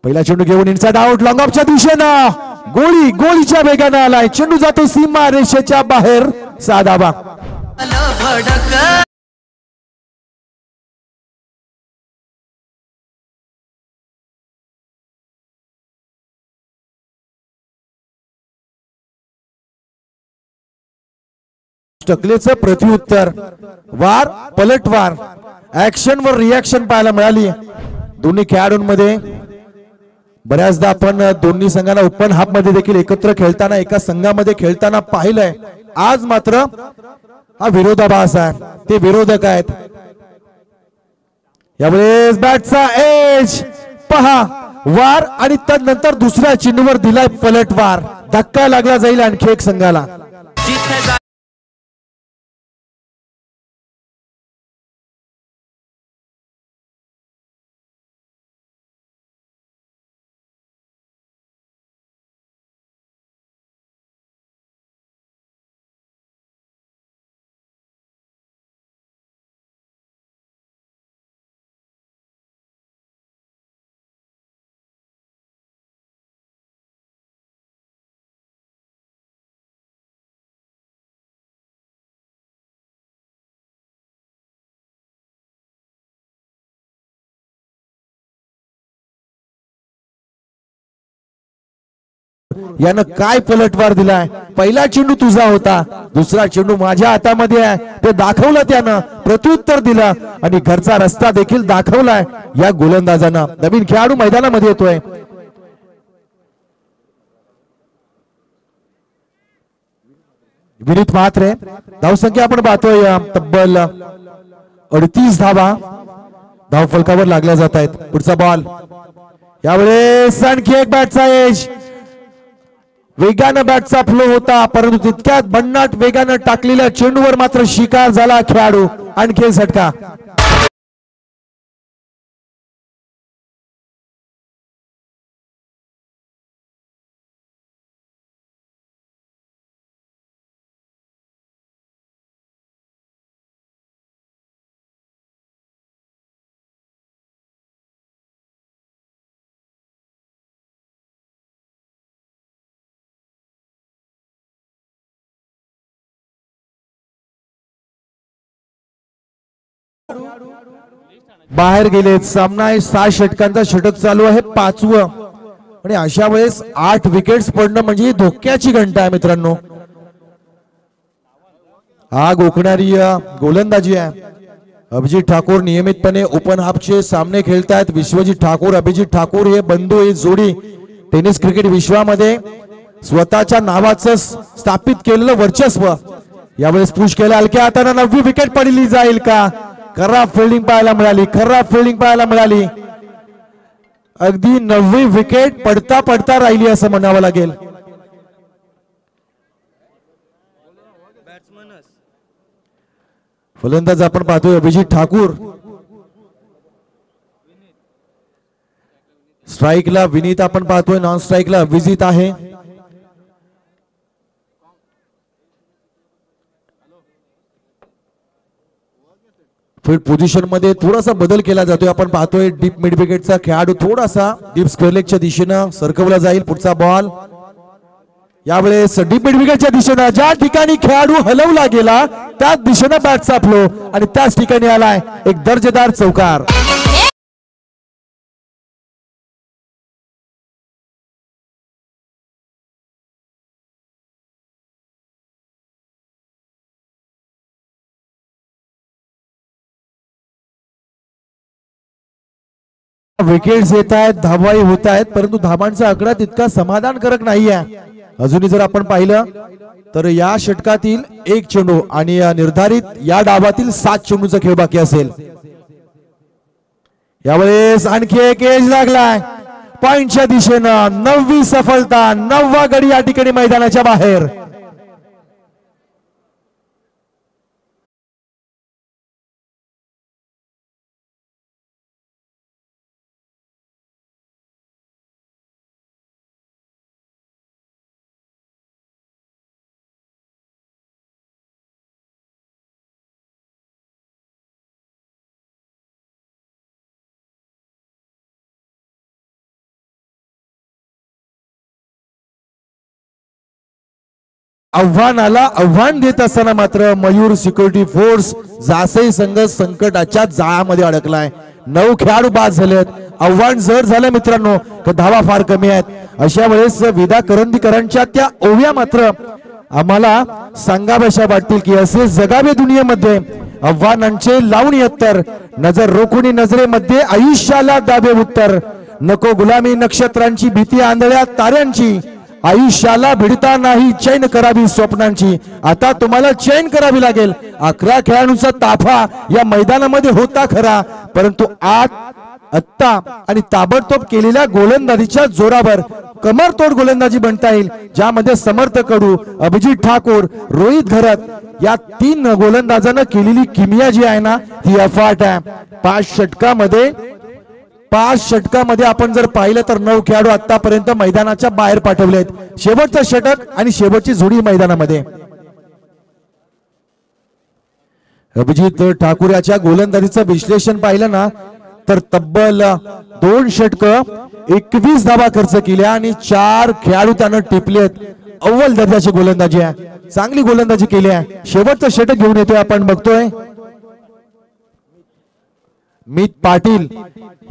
पहिला चेंडू घेऊन इनसाइड आउट, लॉंग ऑफच्या दिशेनं गोळीच्या वेगानं आलाय. चेंडू जातो सीमा रेषेच्या बाहेर. साधाबा टकलेचं प्रत्युत्तर, वार पलटवार, ऍक्शन वर रिॲक्शन पाहायला मिळाली दोन्ही खेळाडूंमध्ये. बऱ्याचदा आपण दोन्ही संघांना ओपन हाफ मध्ये देखील एकत्र खेळताना एका संघामध्ये खेळताना पाहिलंय. आज मात्र हा विरोधाभास आहे. ते विरोधक आहेत यावेळेस बॅटचा एज पहा, वार आणि त्यानंतर दुसऱ्या चेंडूवर दिलाय पलटवार. धक्का लागला जाईल आणखी एक संघाला. जिथे जा यानं काय पलटवार दिलाय. पहिला चेंडू तुझा होता, दुसरा चेंडू माझ्या हातामध्ये आहे ते दाखवलं त्यानं, प्रत्युत्तर दिलं आणि घरचा रस्ता देखील दाखवलाय या गोलंदाजानं. नवीन खेळाडू मैदानामध्ये येतोय. विनीत म्हात्रे. धावसंख्या आपण पाहतोय तब्बल 38 धावा धाव फलकावर लागल्या जात आहेत. पुढचा बॉल. यावेळेस आणखी एक बॅटचा एज. वेगानं बॅटचा फ्लो होता, परंतु तितक्यात भन्नाट वेगानं टाकलेल्या चेंडूवर मात्र शिकार झाला खेळाडू. आणखी झटका. बाहेर गेलेत. सामना आहे 6 षटकांचा. षटक चालू आहे 5वं आणि अशा वेळेस 8 विकेट्स पडणं म्हणजे धोक्याची घंटा आहे मित्रांनो. आग ओकणारी गोलंदाजी आहे. अभिजित ठाकूर नियमितपणे ओपन हाफचे सामने खेळतायत. विश्वजित ठाकूर, अभिजित ठाकूर हे बंधू, ही जोडी टेनिस क्रिकेट विश्वामध्ये स्वतःच्या नावाचं स्थापित केलेलं वर्चस्व. यावेळेस पुश केला हलक्या हाताने. 9वी विकेट पडली जाईल का? खराब फिल्डिंग पाहायला मिळाली, खराब फिल्डिंग पाहायला मिळाली. अगदी 9वी विकेट पडता पडता राहिली असं म्हणावं लागेल. फलंदाज आपण पाहतोय अभिजित ठाकूर. स्ट्राईकला विनीत आपण पाहतोय, नॉन स्ट्राईकला अभिजित आहे. फील्ड पोझिशन मध्ये थोडासा बदल केला जातोय. आपण पाहतोय डीप मिड विकेटचा खेळाडू थोडासा डीप स्क्वेअर लेगच्या दिशेनं सरकवला जाईल. पुढचा बॉल. यावेळेस डीप मिड विकेटच्या दिशेनं ज्या ठिकाणी खेळाडू हलवला गेला त्याच दिशेनं बॅटचा फ्लो आणि त्याच ठिकाणी आलाय एक दर्जेदार चौकार. विकेट्स येत आहेत, धावाही होत आहेत, परंतु धावांचा आकडा तितका समाधानकारक नाही आहे. अजूनही जर आपण पाहिलं तर या षटकातील 1 चेंडू आणि निर्धारित या डावातील 7 चेंडूचा खेळ बाकी असेल. यावेळेस आणखी एक एज लागलाय पॉइंटच्या दिशेनं. 9वी सफलता, 9वा गडी या ठिकाणी मैदानाच्या बाहेर. आव्हानाला आव्हान देत असताना मात्र मयूर सिक्युरिटी फोर्स जासई संघ संकटाच्या जाळ्यामध्ये अडकलाय. 9 खेळाडू बाद झालेत. आव्हान जड झालं मित्रांनो, तर धावा फार कमी आहेत. अशा वेळेस विदा करंदीकरांच्या त्या ओव्या मात्र आम्हाला सांगाव्याशा वाटतील की असे जगावे दुनियेमध्ये आव्हानांचे लावणी उत्तर. नजर रोखुनी नजरेमध्ये आयुष्याला दाबे उत्तर. नको गुलामी नक्षत्रांची भीती आंधळ्या ताऱ्यांची. आयुष्याला भिडता नाही चैन करावी स्वप्नांची, आता तुम्हाला चैन करावी लागेल. 11 खेळाडूंचा ताफा या मैदानामध्ये होता खरा, परंतु आत्ता आणि ताबडतोब केलेल्या गोलंदाजीच्या जोरावर कमरतोड गोलंदाजी म्हणता येईल, ज्यामध्ये समर्थ कडू, अभिजित ठाकूर, रोहित घरत या 3 गोलंदाजांना केलेली किमिया जी आहे ना ती अफाट आहे. 5 षटकामध्ये आपण जर पाहिलं तर 9 खेळाडू आतापर्यंत मैदानाच्या बाहेर पाठवलेत. शेवटचं षटक आणि शेवटची जोडी मैदानामध्ये. अभिजित ठाकूर याच्या गोलंदाजीचं विश्लेषण पाहिलं ना तर तब्बल 2 षटक 21 धावा खर्च केल्या आणि 4 खेळाडू त्यानं टिपलेत. अव्वल दर्जाची गोलंदाजी आहे, चांगली गोलंदाजी केली आहे. शेवटचं षटक घेऊन येतोय आपण बघतोय मित पाटील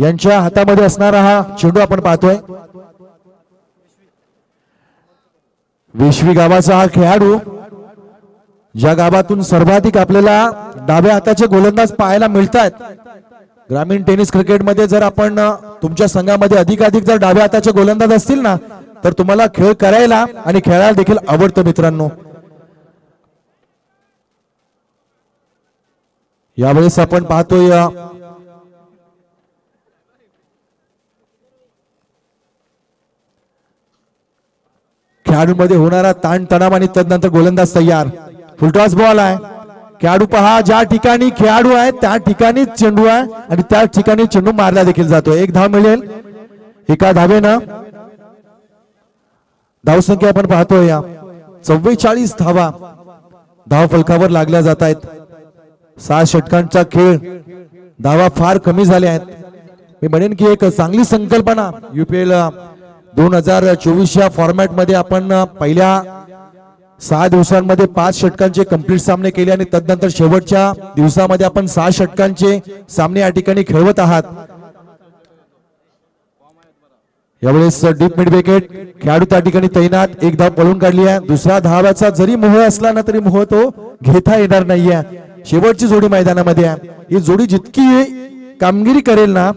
यांच्या हातामध्ये असणारा हा चेंडू आपण पाहतोय. वेशवी गावाचा हा खेळाडू, ज्या गावातून सर्वाधिक आपल्याला डाव्या हाताचे गोलंदाज पाहायला मिळतात. ग्रामीण टेनिस क्रिकेटमध्ये जर आपण तुमच्या संघामध्ये अधिकाधिक जर डाव्या हाताचे गोलंदाज असतील ना तर तुम्हाला खेळ करायला आणि खेळायला देखील आवडतं मित्रांनो. यावेळेस आपण पाहतोय खेळाडूंमध्ये होणारा ताणतणाव आणि तदनंतर गोलंदाज तयार. फुलटॉस बॉल आहे. खेळाडू पहा, ज्या ठिकाणी खेळाडू आहे त्या ठिकाणी चेंडू आहे आणि त्या ठिकाणी चेंडू मारला देखील जातो. 1 धाव मिळेल. एका धावेनं धावसंख्या आपण पाहतोय 44 धावा धाव फलकावर लागल्या जात आहेत. 6 षटकांचा खेळ, धावा फार कमी झाल्या आहेत. मी म्हणेन की एक चांगली संकल्पना UPL 2024 या फॉर्मॅट मध्ये आपण पहिल्या 6 दिवसांमध्ये 5 षटकांचे कंप्लीट सामने केले आणि तदनंतर शेवटच्या दिवसामध्ये आपण 6 षटकांचे सामने या ठिकाणी खेळवत आहात. यावेळेस डीप मिड विकेट, खेळाडू त्या ठिकाणी तैनात. 1 धाव पळून काढली आहे. दुसऱ्या धावाचा जरी मोह असला ना तरी मोह तो घेता येणार नाहीये. शेवटची जोडी मैदानामध्ये आहे. ही जोडी जितकी कामगिरी करेल ना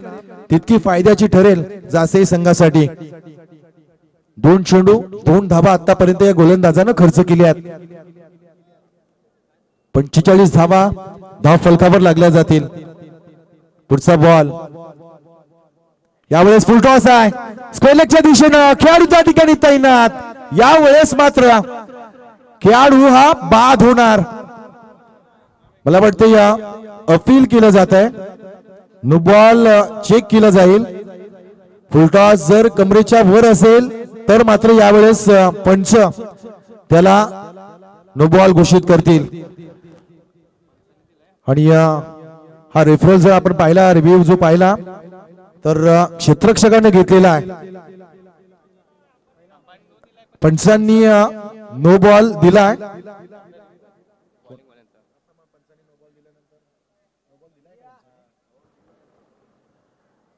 तितकी फायद्याची ठरेल जासे संघासाठी. 2 चेंडू 2 धावा आतापर्यंत या गोलंदाजानं खर्च केल्या आहेत. 45 धावा धाव फलकावर लागल्या जातील. पुढचा बॉल, यावेळेस फुल टॉस आहे. स्क्वेअरलेगच्या दिशेनं खेळाडू त्या ठिकाणी तैनात. यावेळेस मात्र खेळाडू हा बाद होणार. मला वाटतं या अपील केलं जात आहे. नो बॉल चेक केला जाईल. फुल टॉस जर कमरेच्या वर असेल तर मात्र यावेळेस पंच त्याला नो बॉल घोषित करतील. आणि हा रेफरल जर आपण पाहिला, रिव्ह्यू जो पाहिला तर क्षेत्ररक्षकाने घेतलेला आहे. पंचांनी नो बॉल दिलाय.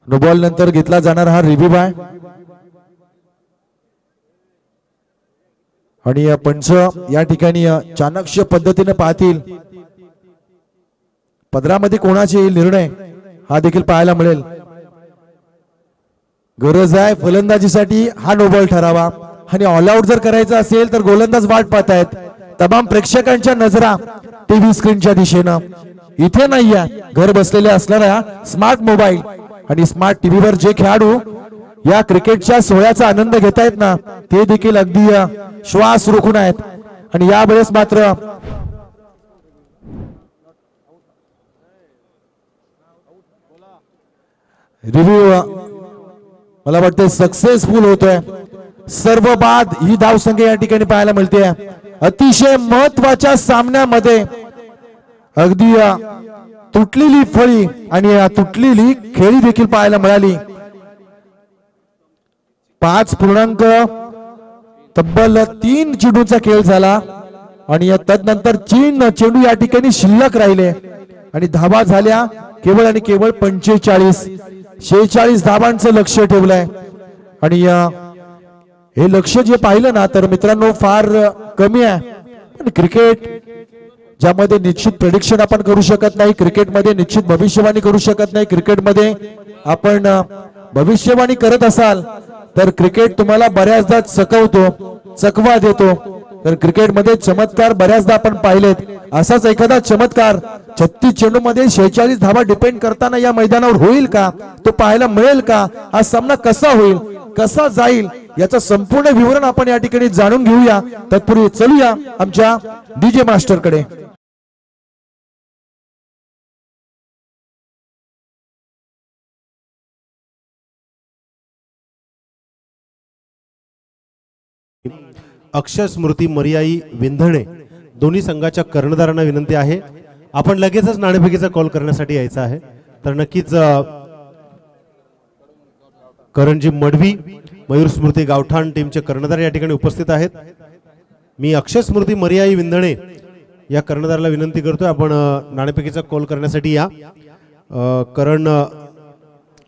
नो बॉल नंतर घेतला जाणार हा रिव्ह्यू आहे. आणि पंच या ठिकाणी चाणक्य पद्धतीने पाहतील. पदरामध्ये कोणाचे निर्णय हा देखील पाहायला मिळेल. गरज आहे फलंदाजीसाठी हा नो बॉल ठरावा. आणि ऑल आउट जर करायचं असेल तर गोलंदाज वाट पाहतायत. तमाम प्रेक्षकांच्या नजरा टीव्ही स्क्रीनच्या दिशेनं. इथे नाहीये, घर बसलेले असणाऱ्या स्मार्ट मोबाईल आणि स्मार्ट टीव्हीवर जे खेळाडू या क्रिकेटच्या सोहळ्याचा आनंद घेत आहेत ना ते देखील अगदी श्वास रोखून आहेत. आणि यावेळेस मात्र रिव्ह्यू मला वाटतं सक्सेसफुल होतोय. सर्व बाद ही धावसंख्या या ठिकाणी पाहायला मिळते. अतिशय महत्वाच्या सामन्यामध्ये अगदी तुटलेली फळी आणि तुटलेली खेळी देखील पाहायला मिळाली. 5 पूर्णांक तब्बल 3 चेंडूचा खेळ झाला आणि तदनंतर 3 चेंडू या ठिकाणी शिल्लक राहिले आणि धावा झाल्या केवळ आणि केवळ 45. 46 धावांचं लक्ष ठेवलंय. आणि हे लक्ष जे पाहिलं ना तर मित्रांनो फार कमी आहे. पण क्रिकेट ज्यामध्ये निश्चित प्रेडिक्शन आपण करू शकत नाही, क्रिकेटमध्ये निश्चित भविष्यवाणी करू शकत नाही. क्रिकेटमध्ये आपण भविष्यवाणी करत असाल तर क्रिकेट तुम्हाला बऱ्याचदा चकवतो, चकवा देतो. तर क्रिकेटमध्ये चमत्कार बऱ्याचदा आपण पाहिलेत. असाच एखादा चमत्कार 36 चेंडूमध्ये 46 धावा डिपेंड करताना या मैदानावर होईल का, तो पाहायला मिळेल का, हा सामना कसा होईल, कसा जाईल, याचं संपूर्ण विवरण आपण या ठिकाणी जाणून घेऊया. तत्पूर्वी चलूया आमच्या डीजे मास्टर कडे. अक्षय स्मृती मर्याई विंधणे दोन्ही संघाच्या कर्णधारांना विनंती आहे, आपण लगेचच नाणेफेकीचा कॉल करण्यासाठी यायचं आहे. तर नक्कीच करणजी मडवी, मयूर स्मृती गावठाण टीमचे कर्णधार या ठिकाणी उपस्थित आहेत. मी अक्षय स्मृती मर्याई विंधणे या कर्णधाराला विनंती करतोय, आपण नाणेफेकीचा कॉल करण्यासाठी या. करण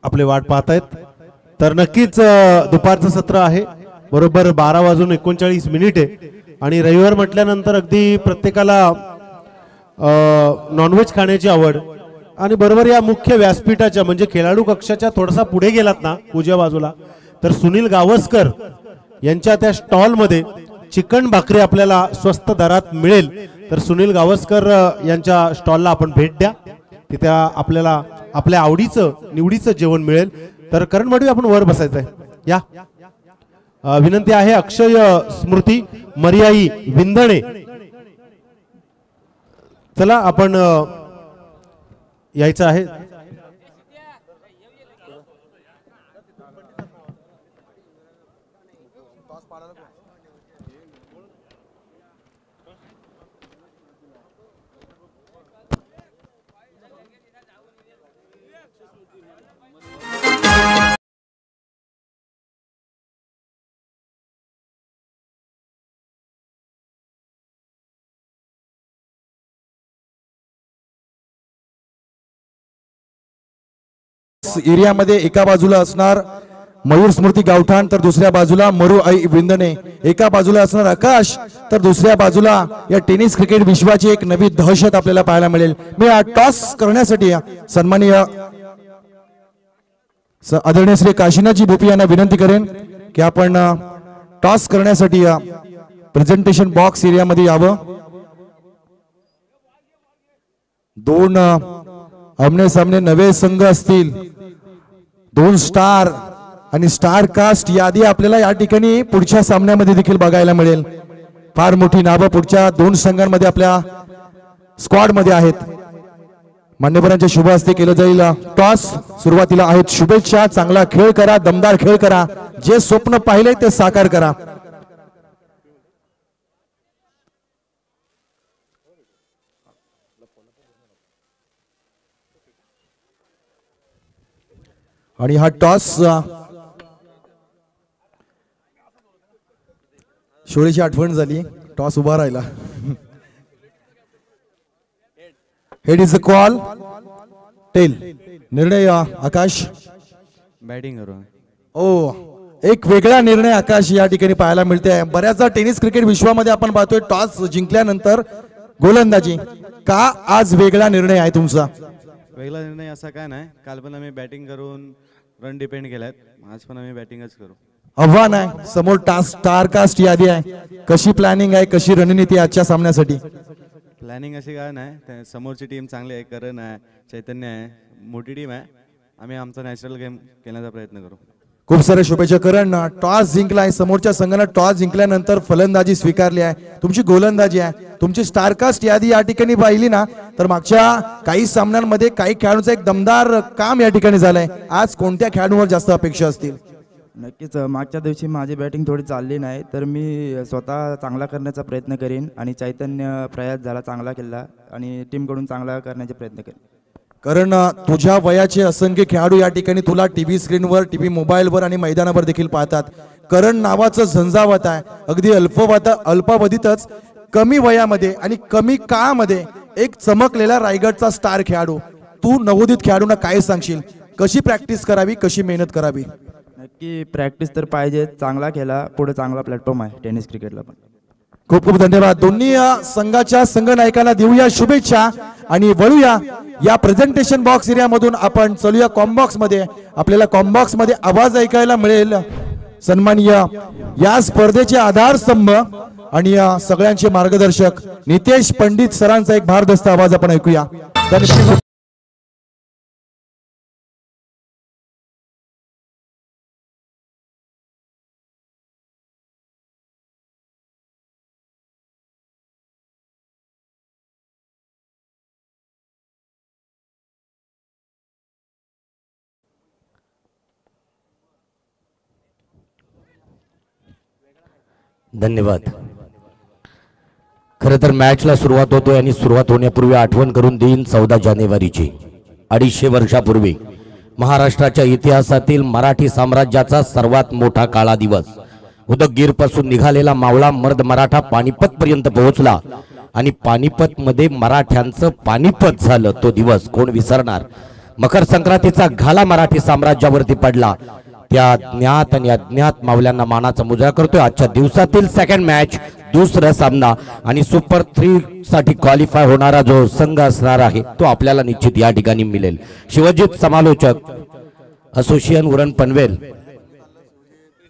आपले वाट पाहत आहेत. तर नक्कीच दुपारचं सत्र आहे, बरोबर 12:39 आणि रविवार म्हटल्यानंतर अगदी प्रत्येकाला नॉनव्हेज खाण्याची आवड. आणि बरोबर या मुख्य व्यासपीठाच्या म्हणजे खेळाडू कक्षाच्या थोडासा पुढे गेलात ना उजव्या बाजूला, तर सुनील गावस्कर यांच्या त्या स्टॉलमध्ये चिकन भाकरी आपल्याला स्वस्त दरात मिळेल. तर सुनील गावस्कर यांच्या स्टॉलला आपण भेट द्या, तिथे आपल्याला आपल्या आवडीचं निवडीचं जेवण मिळेल. तर करण मडवी आपण वर बसायचं आहे या. विनंती आहे अक्षय स्मृती मर्याई विंधणे, चला आपण यायचं आहे. एरियामध्ये एका बाजूला असणार मयूर स्मृती गावठाण, तर दुसऱ्या बाजूला मरुआई विंधणे. एका बाजूला असणार आकाश, तर दुसऱ्या बाजूला या टेनिस क्रिकेट विश्वाची एक नवी दहशत आपल्याला पाहायला मिळेल. मी टॉस करण्यासाठी सन्माननीय आदरणीय श्री काशीनाथजी भोपी यांना विनंती करेन की आपण टॉस करण्यासाठी प्रेझेंटेशन बॉक्स एरियामध्ये यावं. दोन आमने सामने नवे संघ असतील, 2 स्टार आणि स्टार कास्ट यादी आपल्याला या ठिकाणी पुढच्या सामन्यामध्ये देखील बघायला मिळेल. फार मोठी नावं पुढच्या 2 संघांमध्ये आपल्या स्क्वॉड मध्ये आहेत. मान्यवरांच्या शुभ हस्ते केलं जाईल टॉस. सुरुवातीला आहेत शुभेच्छा. चांगला खेळ करा, दमदार खेळ करा, जे स्वप्न पाहिले ते साकार करा. आणि हा टॉस शोळीची आठवण झाली, टॉस उभा राहिला. Head is a call, tail. निर्णय आकाश बॅटिंग करू. ओ, एक वेगळा निर्णय आकाश या ठिकाणी पाहायला मिळते. बऱ्याचदा टेनिस क्रिकेट विश्वामध्ये आपण पाहतोय टॉस जिंकल्यानंतर गोलंदाजी. का आज वेगळा निर्णय आहे तुमचा? वेगळा निर्णय असा काय नाही, काल पण आम्ही बॅटिंग करून रन डिपेंड केल्यात, आज पण आम्ही बॅटिंगच करू. आव्हान आहे समोर, स्टार कास्ट यादी आहे, कशी प्लॅनिंग आहे, कशी रणनीती आजच्या सामन्यासाठी? प्लॅनिंग अशी काय नाही, समोरची टीम चांगली आहे, करण आहे, चैतन्य आहे, मोठी टीम आहे. आम्ही आमचा नॅचरल गेम खेळण्याचा प्रयत्न करू. खूप सारे शुभेच्छा. करण टॉस जिंकलाय, समोरच्या संघाने टॉस जिंकल्यानंतर फलंदाजी स्वीकारली आहे, तुमची गोलंदाजी आहे, तुमची स्टारकास्ट यादी या ठिकाणी पाहिली ना तर मागच्या काही सामन्यांमध्ये काही खेळाडूंचं एक दमदार काम या ठिकाणी झालंय. आज कोणत्या खेळाडूंवर जास्त अपेक्षा असतील? नक्कीच मागच्या दिवशी माझी बॅटिंग थोडी चालली नाही, तर मी स्वतः चांगला करण्याचा प्रयत्न करेन आणि चैतन्य प्रयास झाला चांगला केला आणि टीमकडून चांगला करण्याचा प्रयत्न करेन. कारण तुझ्या वयाचे असंख्य खेळाडू या ठिकाणी तुला टीव्ही स्क्रीनवर, टीव्ही मोबाईलवर आणि मैदानावर देखील पाहतात. करण नावाचं झंझावत आहे, अगदी अल्पावधीतच कमी वयामध्ये आणि कमी काळामध्ये एक चमकलेला रायगडचा स्टार खेळाडू. तू नवोदित खेळाडूंना काय सांगशील, कशी प्रॅक्टिस करावी, कशी मेहनत करावी? नक्की प्रॅक्टिस तर पाहिजे, चांगला खेळा, पुढे चांगला प्लॅटफॉर्म आहे टेनिस क्रिकेटला पण. खूप खूप धन्यवाद. दोन्ही संघाच्या संघनायकांना देऊया शुभेच्छा आणि वळूया या प्रेझेंटेशन बॉक्स एरिया मधून आपण चलूया कॉम्बॉक्स मध्ये. आपल्याला कॉम्बॉक्स मध्ये आवाज ऐकायला मिळेल सन्माननीय या स्पर्धेचे आधारस्तंभ आणि या सगळ्यांचे मार्गदर्शक नितेश पंडित सरांचा एक भारदस्त आवाज आपण ऐकूया. धन्यवाद. धन्यवाद. खरं तर मॅचला सुरुवात होतोय आणि सुरुवात होण्यापूर्वी आठवण करून देईन 14 जानेवारीची. 250 वर्षापूर्वी महाराष्ट्राच्या इतिहासातील मराठी साम्राज्याचा सर्वात मोठा काळा दिवस. उदगीर पासून निघालेला मावळा मर्द मराठा पानिपत पर्यंत पोहोचला आणि पानिपत मध्ये मराठ्यांचं पानिपत झालं. तो दिवस कोण विसरणार. मकर संक्रांतीचा घाला मराठी साम्राज्यावरती पडला. त्या ज्ञात आणि अज्ञात मावल्यांना मानाचा मुजरा करतोय. आजच्या दिवसातील सेकंड मॅच, दुसरा सामना आणि सुपर 3 साठी क्वालिफाय होणारा जो संघ असणार आहे तो आपल्याला निश्चित या ठिकाणी मिळेल. शिवजित समालोचक असोसिएशन उरण पनवेल,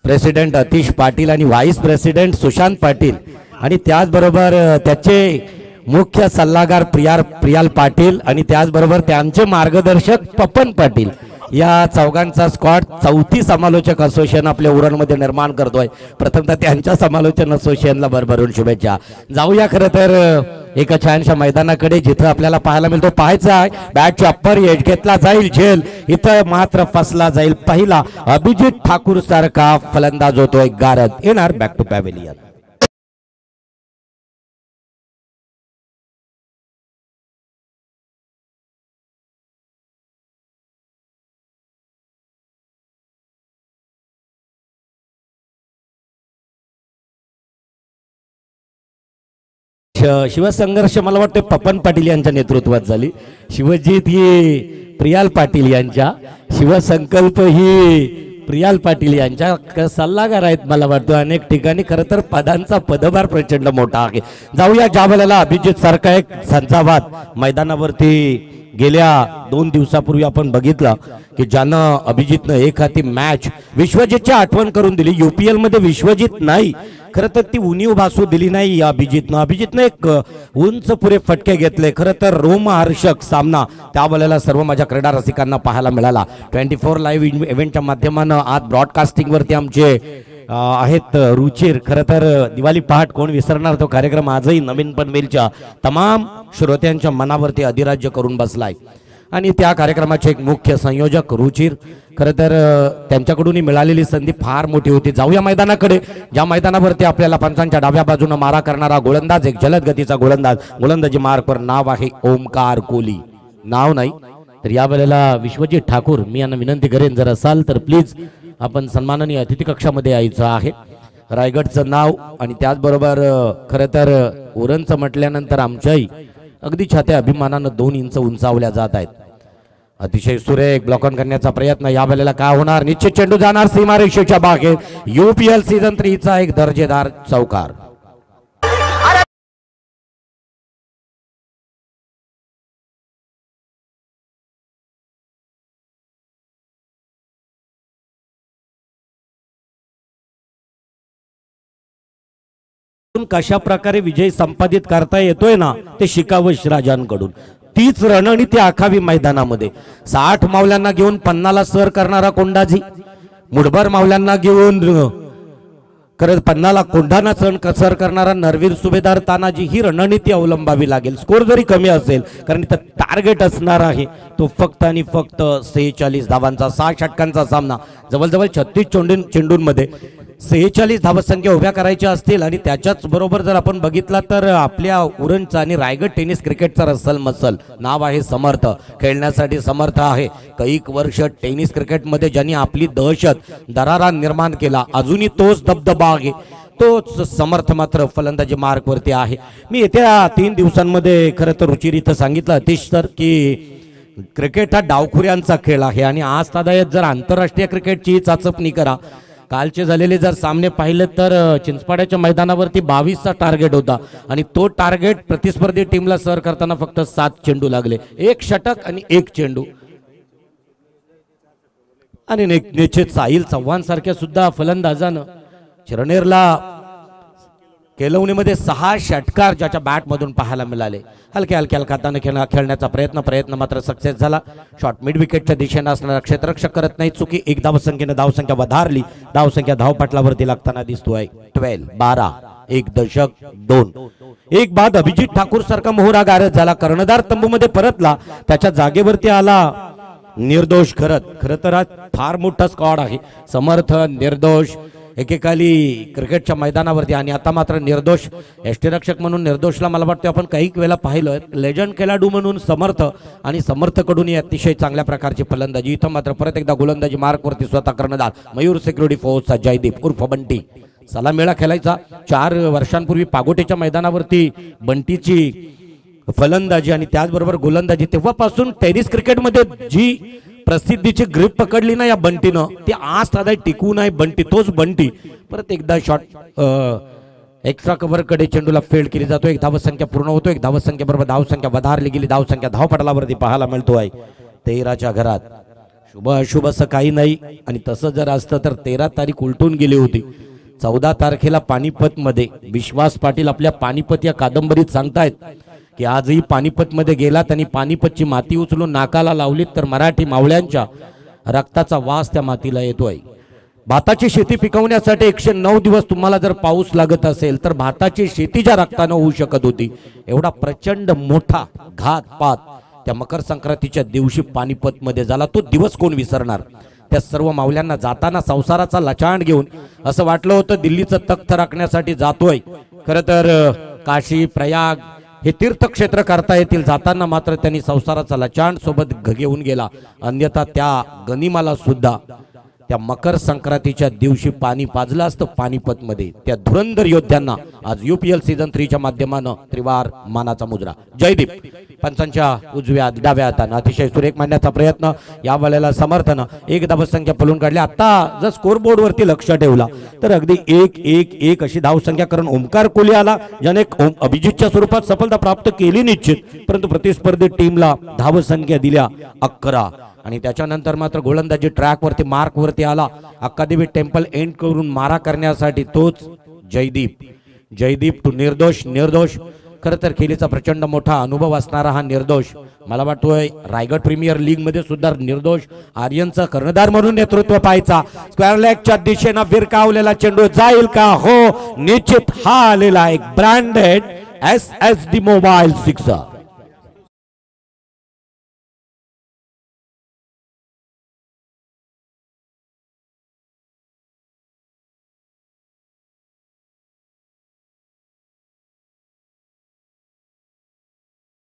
प्रेसिडेंट अतिश पाटील आणि व्हाईस प्रेसिडेंट सुशांत पाटील आणि त्याचबरोबर त्याचे मुख्य सल्लागार प्रियाल पाटील आणि त्याचबरोबर त्यांचे मार्गदर्शक पपन पाटील या चौघांचा स्क्वॉड 4थी समालोचक असोसिएशन आपल्या उरणमध्ये निर्माण करतोय. प्रथमतः त्यांच्या समालोचन असोसिएशनला भरभरून शुभेच्छा. जाऊया खरं तर एका छानशा मैदानाकडे जिथं आपल्याला पाहायला मिळतो. पाहायचं आहे बॅटच्या अप्पर एज घेतला जाईल झेल, इथं मात्र फसला जाईल पहिला. अभिजित ठाकूर सारखा फलंदाज होतोय गारद. येणार बॅक टू पॅव्हेलियन. शिवसंघर्ष मला वाटतं पपन पाटील यांच्या नेतृत्वात झाली. शिवजित ही प्रियाल पाटील यांच्या, शिवसंकल्प ही प्रियाल पाटील यांच्या सल्लागार आहेत मला वाटतं अनेक ठिकाणी. खरं तर पदांचा पदभार प्रचंड मोठा आहे. जाऊया ज्या वेळेला अभिजित सारखा एक संचावाद मैदानावरती गेल्या 2 दिवसापूर्वी आपण बघितलं की ज्यानं अभिजितनं एक हाती मॅच विश्वजितची आठवण करून दिली. UPL मध्ये विश्वजित नाही, खरं तर ती उणीव भासू दिली नाही या अभिजितनं एक उंच पुरे फटके घेतले. खरं तर रोमहर्षक सामना त्यावेळेला सर्व माझ्या क्रीडा रसिकांना पाहायला मिळाला. 24 लाईव्ह इव्हेंटच्या माध्यमानं आज ब्रॉडकास्टिंग वरती आमचे आहेत रुचिर. खरं तर दिवाळी पहाट कोण विसरणार तो कार्यक्रम आजही नवीन पनवेलच्या तमाम श्रोत्यांच्या मनावरती अधिराज्य करून बसलाय आणि त्या कार्यक्रमाचे एक मुख्य संयोजक रुचिर. खरं तर त्यांच्याकडून मिळालेली संधी फार मोठी होती. जाऊया मैदानाकडे ज्या मैदानावरती आपल्याला पंचांच्या डाव्या बाजूने मारा करणारा गोलंदाज, एक जलद गतीचा गोलंदाज, गोलंदाजी मार्कवर नाव आहे ओमकार कोहली. नाव नाही तर या वेळेला विश्वजित ठाकूर. मी यांना विनंती करेन जर असाल तर प्लीज आपण सन्माननीय अतिथी कक्षामध्ये यायचं आहे. रायगडचं नाव आणि त्याचबरोबर खरं तर उरणचं म्हटल्यानंतर आमच्याही अगदी छात्या अभिमानानं 2 इंच उंचावल्या जात आहेत. अतिशय सुरेख ब्लॉक ऑन करण्याचा प्रयत्न. या वेळेला काय होणार. निश्चित चेंडू जाणार सीमारेषेच्या बाहेर. UPL सीझन 3 चा एक दर्जेदार चौकार. कशा प्रकारे विजय संपादित करता येतोय ना ते शिकावं राजांकडून. तीच रणनीती आखावी मैदानामध्ये. 60 मावल्यांना घेऊन 50ला सर करणारा कोंडाजी, मुठभर मावल्यांना घेऊन खरं 50ला कोंढाणा सर करणारा नरवीर सुभेदार तानाजी. ही रणनीती अवलंबावी लागेल. स्कोर जरी कमी असेल कारण इथं टार्गेट असणार आहे तो फक्त आणि फक्त 46 धावांचा. 6 षटकांचा सामना. जवळजवळ 36 चेंडूंमध्ये 46 धावसंख्या उभ्या करायच्या असतील आणि त्याच्याच बरोबर जर आपण बघितला तर आपल्या उरणचा आणि रायगड टेनिस क्रिकेटचा रसल मसल नाव आहे समर्थ. खेळण्यासाठी समर्थ आहे. कैक वर्ष टेनिस क्रिकेटमध्ये ज्यांनी आपली दहशत दरारा निर्माण केला अजूनही तोच दबदबा आहे. तोच समर्थ मात्र फलंदाजी मार्कवरती आहे. मी येत्या 3 दिवसांमध्ये खरं तर रुचिर इथं सांगितलं अतिश सर की क्रिकेट हा डावखुऱ्यांचा खेळ आहे आणि आज तादायत जर आंतरराष्ट्रीय क्रिकेटची चाचपणी करा. कालचे झालेले जर सामने पाहिले तर चिंचपाड्याच्या मैदानावरती 22चा टार्गेट होता आणि तो टार्गेट प्रतिस्पर्धी टीमला सर करताना फक्त 7 चेंडू लागले. 1 षटक आणि 1 चेंडू. आणि निश्चित साहिल चव्हाण सारख्या सुद्धा फलंदाजानं चिरनेरला केलवणीमध्ये 6 षटकार ज्याच्या बॅटमधून पाहायला मिळाले. हलक्या हाताने खेळण्याचा प्रयत्न मात्र सक्सेस झाला. शॉट मिड विकेटच्या दिशेने असणारा क्षेत्ररक्षक करत नाही चुकी. 1 धावसंख्येने धावसंख्या वधारली. धावसंख्या धावपटलावरती लागताना दिसतोय 12 1 दशक 2. एक बाद अभिजित ठाकूर सारखा मोहरा गारद झाला. कर्णधार तंबूमध्ये परतला. त्याच्या जागेवरती आला निर्दोष खरं तर हा फार मोठा स्क्वॉड आहे. समर्थ निर्दोष एकेकाली क्रिकेटच्या मैदानावरती आणि आता मात्र निर्दोष यष्टीरक्षक म्हणून निर्दोषला मला वाटतं आपण काही वेळेला पाहिलं. लेजंड खेळाडू म्हणून समर्थ आणि समर्थकडून अतिशय चांगल्या प्रकारची फलंदाजी. इथं मात्र परत एकदा गोलंदाजी मार्कवरती स्वतः कर्णधार मयूर सिक्युरिटी फोर्सचा जयदीप उर्फ बंटी. सलामीला खेळायचा. 4 वर्षांपूर्वी पागोटेच्या मैदानावरती बंटीची फलंदाजी आणि त्याचबरोबर गोलंदाजी. तेव्हापासून टेनिस क्रिकेटमध्ये जी प्रसिद्धीची ग्रीप पकडली ना या बंटीनं ती आज साधा टिकू नाही. बंटी तोच बंटी. परत एकदा शॉट एक्स्ट्रा कव्हरकडे चेंडूला फील्ड केली जातो. 1 धावसंख्या पूर्ण होतो. 1 धावसंख्येबरोबर धावसंख्या वधारली गेली. धावसंख्या धावपटलावरती पाहायला मिळतो आहे 13च्या घरात. शुभ अशुभ असं काही नाही आणि तसं जर असतं तर 13 तारीख उलटून गेली होती. 14 तारखेला पानिपतमध्ये विश्वास पाटील आपल्या पानिपत या कादंबरीत सांगतायत की आजही पानिपतमध्ये गेलात आणि पानिपतची माती उचलून नाकाला लावलीत तर मराठी मावळ्यांच्या रक्ताचा वास त्या मातीला येतोय. भाताची शेती पिकवण्यासाठी 109 दिवस तुम्हाला जर पाऊस लागत असेल तर भाताची शेती ज्या रक्तानं होऊ शकत होती एवढा प्रचंड मोठा घातपात त्या मकर संक्रांतीच्या दिवशी पानिपतमध्ये झाला. तो दिवस कोण विसरणार. त्या सर्व मावल्यांना जाताना संसाराचा लचांड घेऊन असं वाटलं होतं दिल्लीचं तख्त राखण्यासाठी जातोय. खरं तर काशी प्रयाग हे तीर्थक्षेत्र करता येतील. जाताना मात्र त्यांनी संसाराचा लचांड सोबत घेऊन गेला. अन्यथा त्या गनिमाला सुद्धा त्या मकर संक्रांतीच्या दिवशी पाणी पाजलं असतं पानिपतमध्ये. त्या धुरंधर योद्ध्यांना आज UPL सीझन 3च्या माध्यमानं त्रिवार मानाचा मुजरा. जयदीप पंचांच्या उजव्या डाव्या हातानं अतिशय सुरेख मांडण्याचा प्रयत्न. या वेळेला समर्थनं 1 धावसंख्या पळून काढली. आता जर स्कोरबोर्ड वरती लक्ष ठेवला तर अगदी 1-1-1 अशी धावसंख्या करून ओमकार कोहली आला ज्याने अभिजितच्या स्वरूपात सफलता प्राप्त केली निश्चित. परंतु प्रतिस्पर्धी टीमला धावसंख्या दिल्या 11 आणि त्याच्यानंतर मात्र गोलंदाजी ट्रॅक वरती मार्क वरती आला. अक्कादेवी टेम्पल एंड करून मारा करण्यासाठी तोच जयदीप टू निर्दोष. खरं तर खेळीचा प्रचंड मोठा अनुभव असणारा हा निर्दोष मला वाटतोय रायगड प्रीमियर लीग मध्ये सुद्धा निर्दोष आर्यनचा कर्णधार म्हणून नेतृत्व पाहायचा. स्क्वेअर लेगच्या दिशेनं विरकावलेला चेंडू जाईल का. हो निश्चित हा आलेला एक ब्रँडेड SSD मोबाईल 6.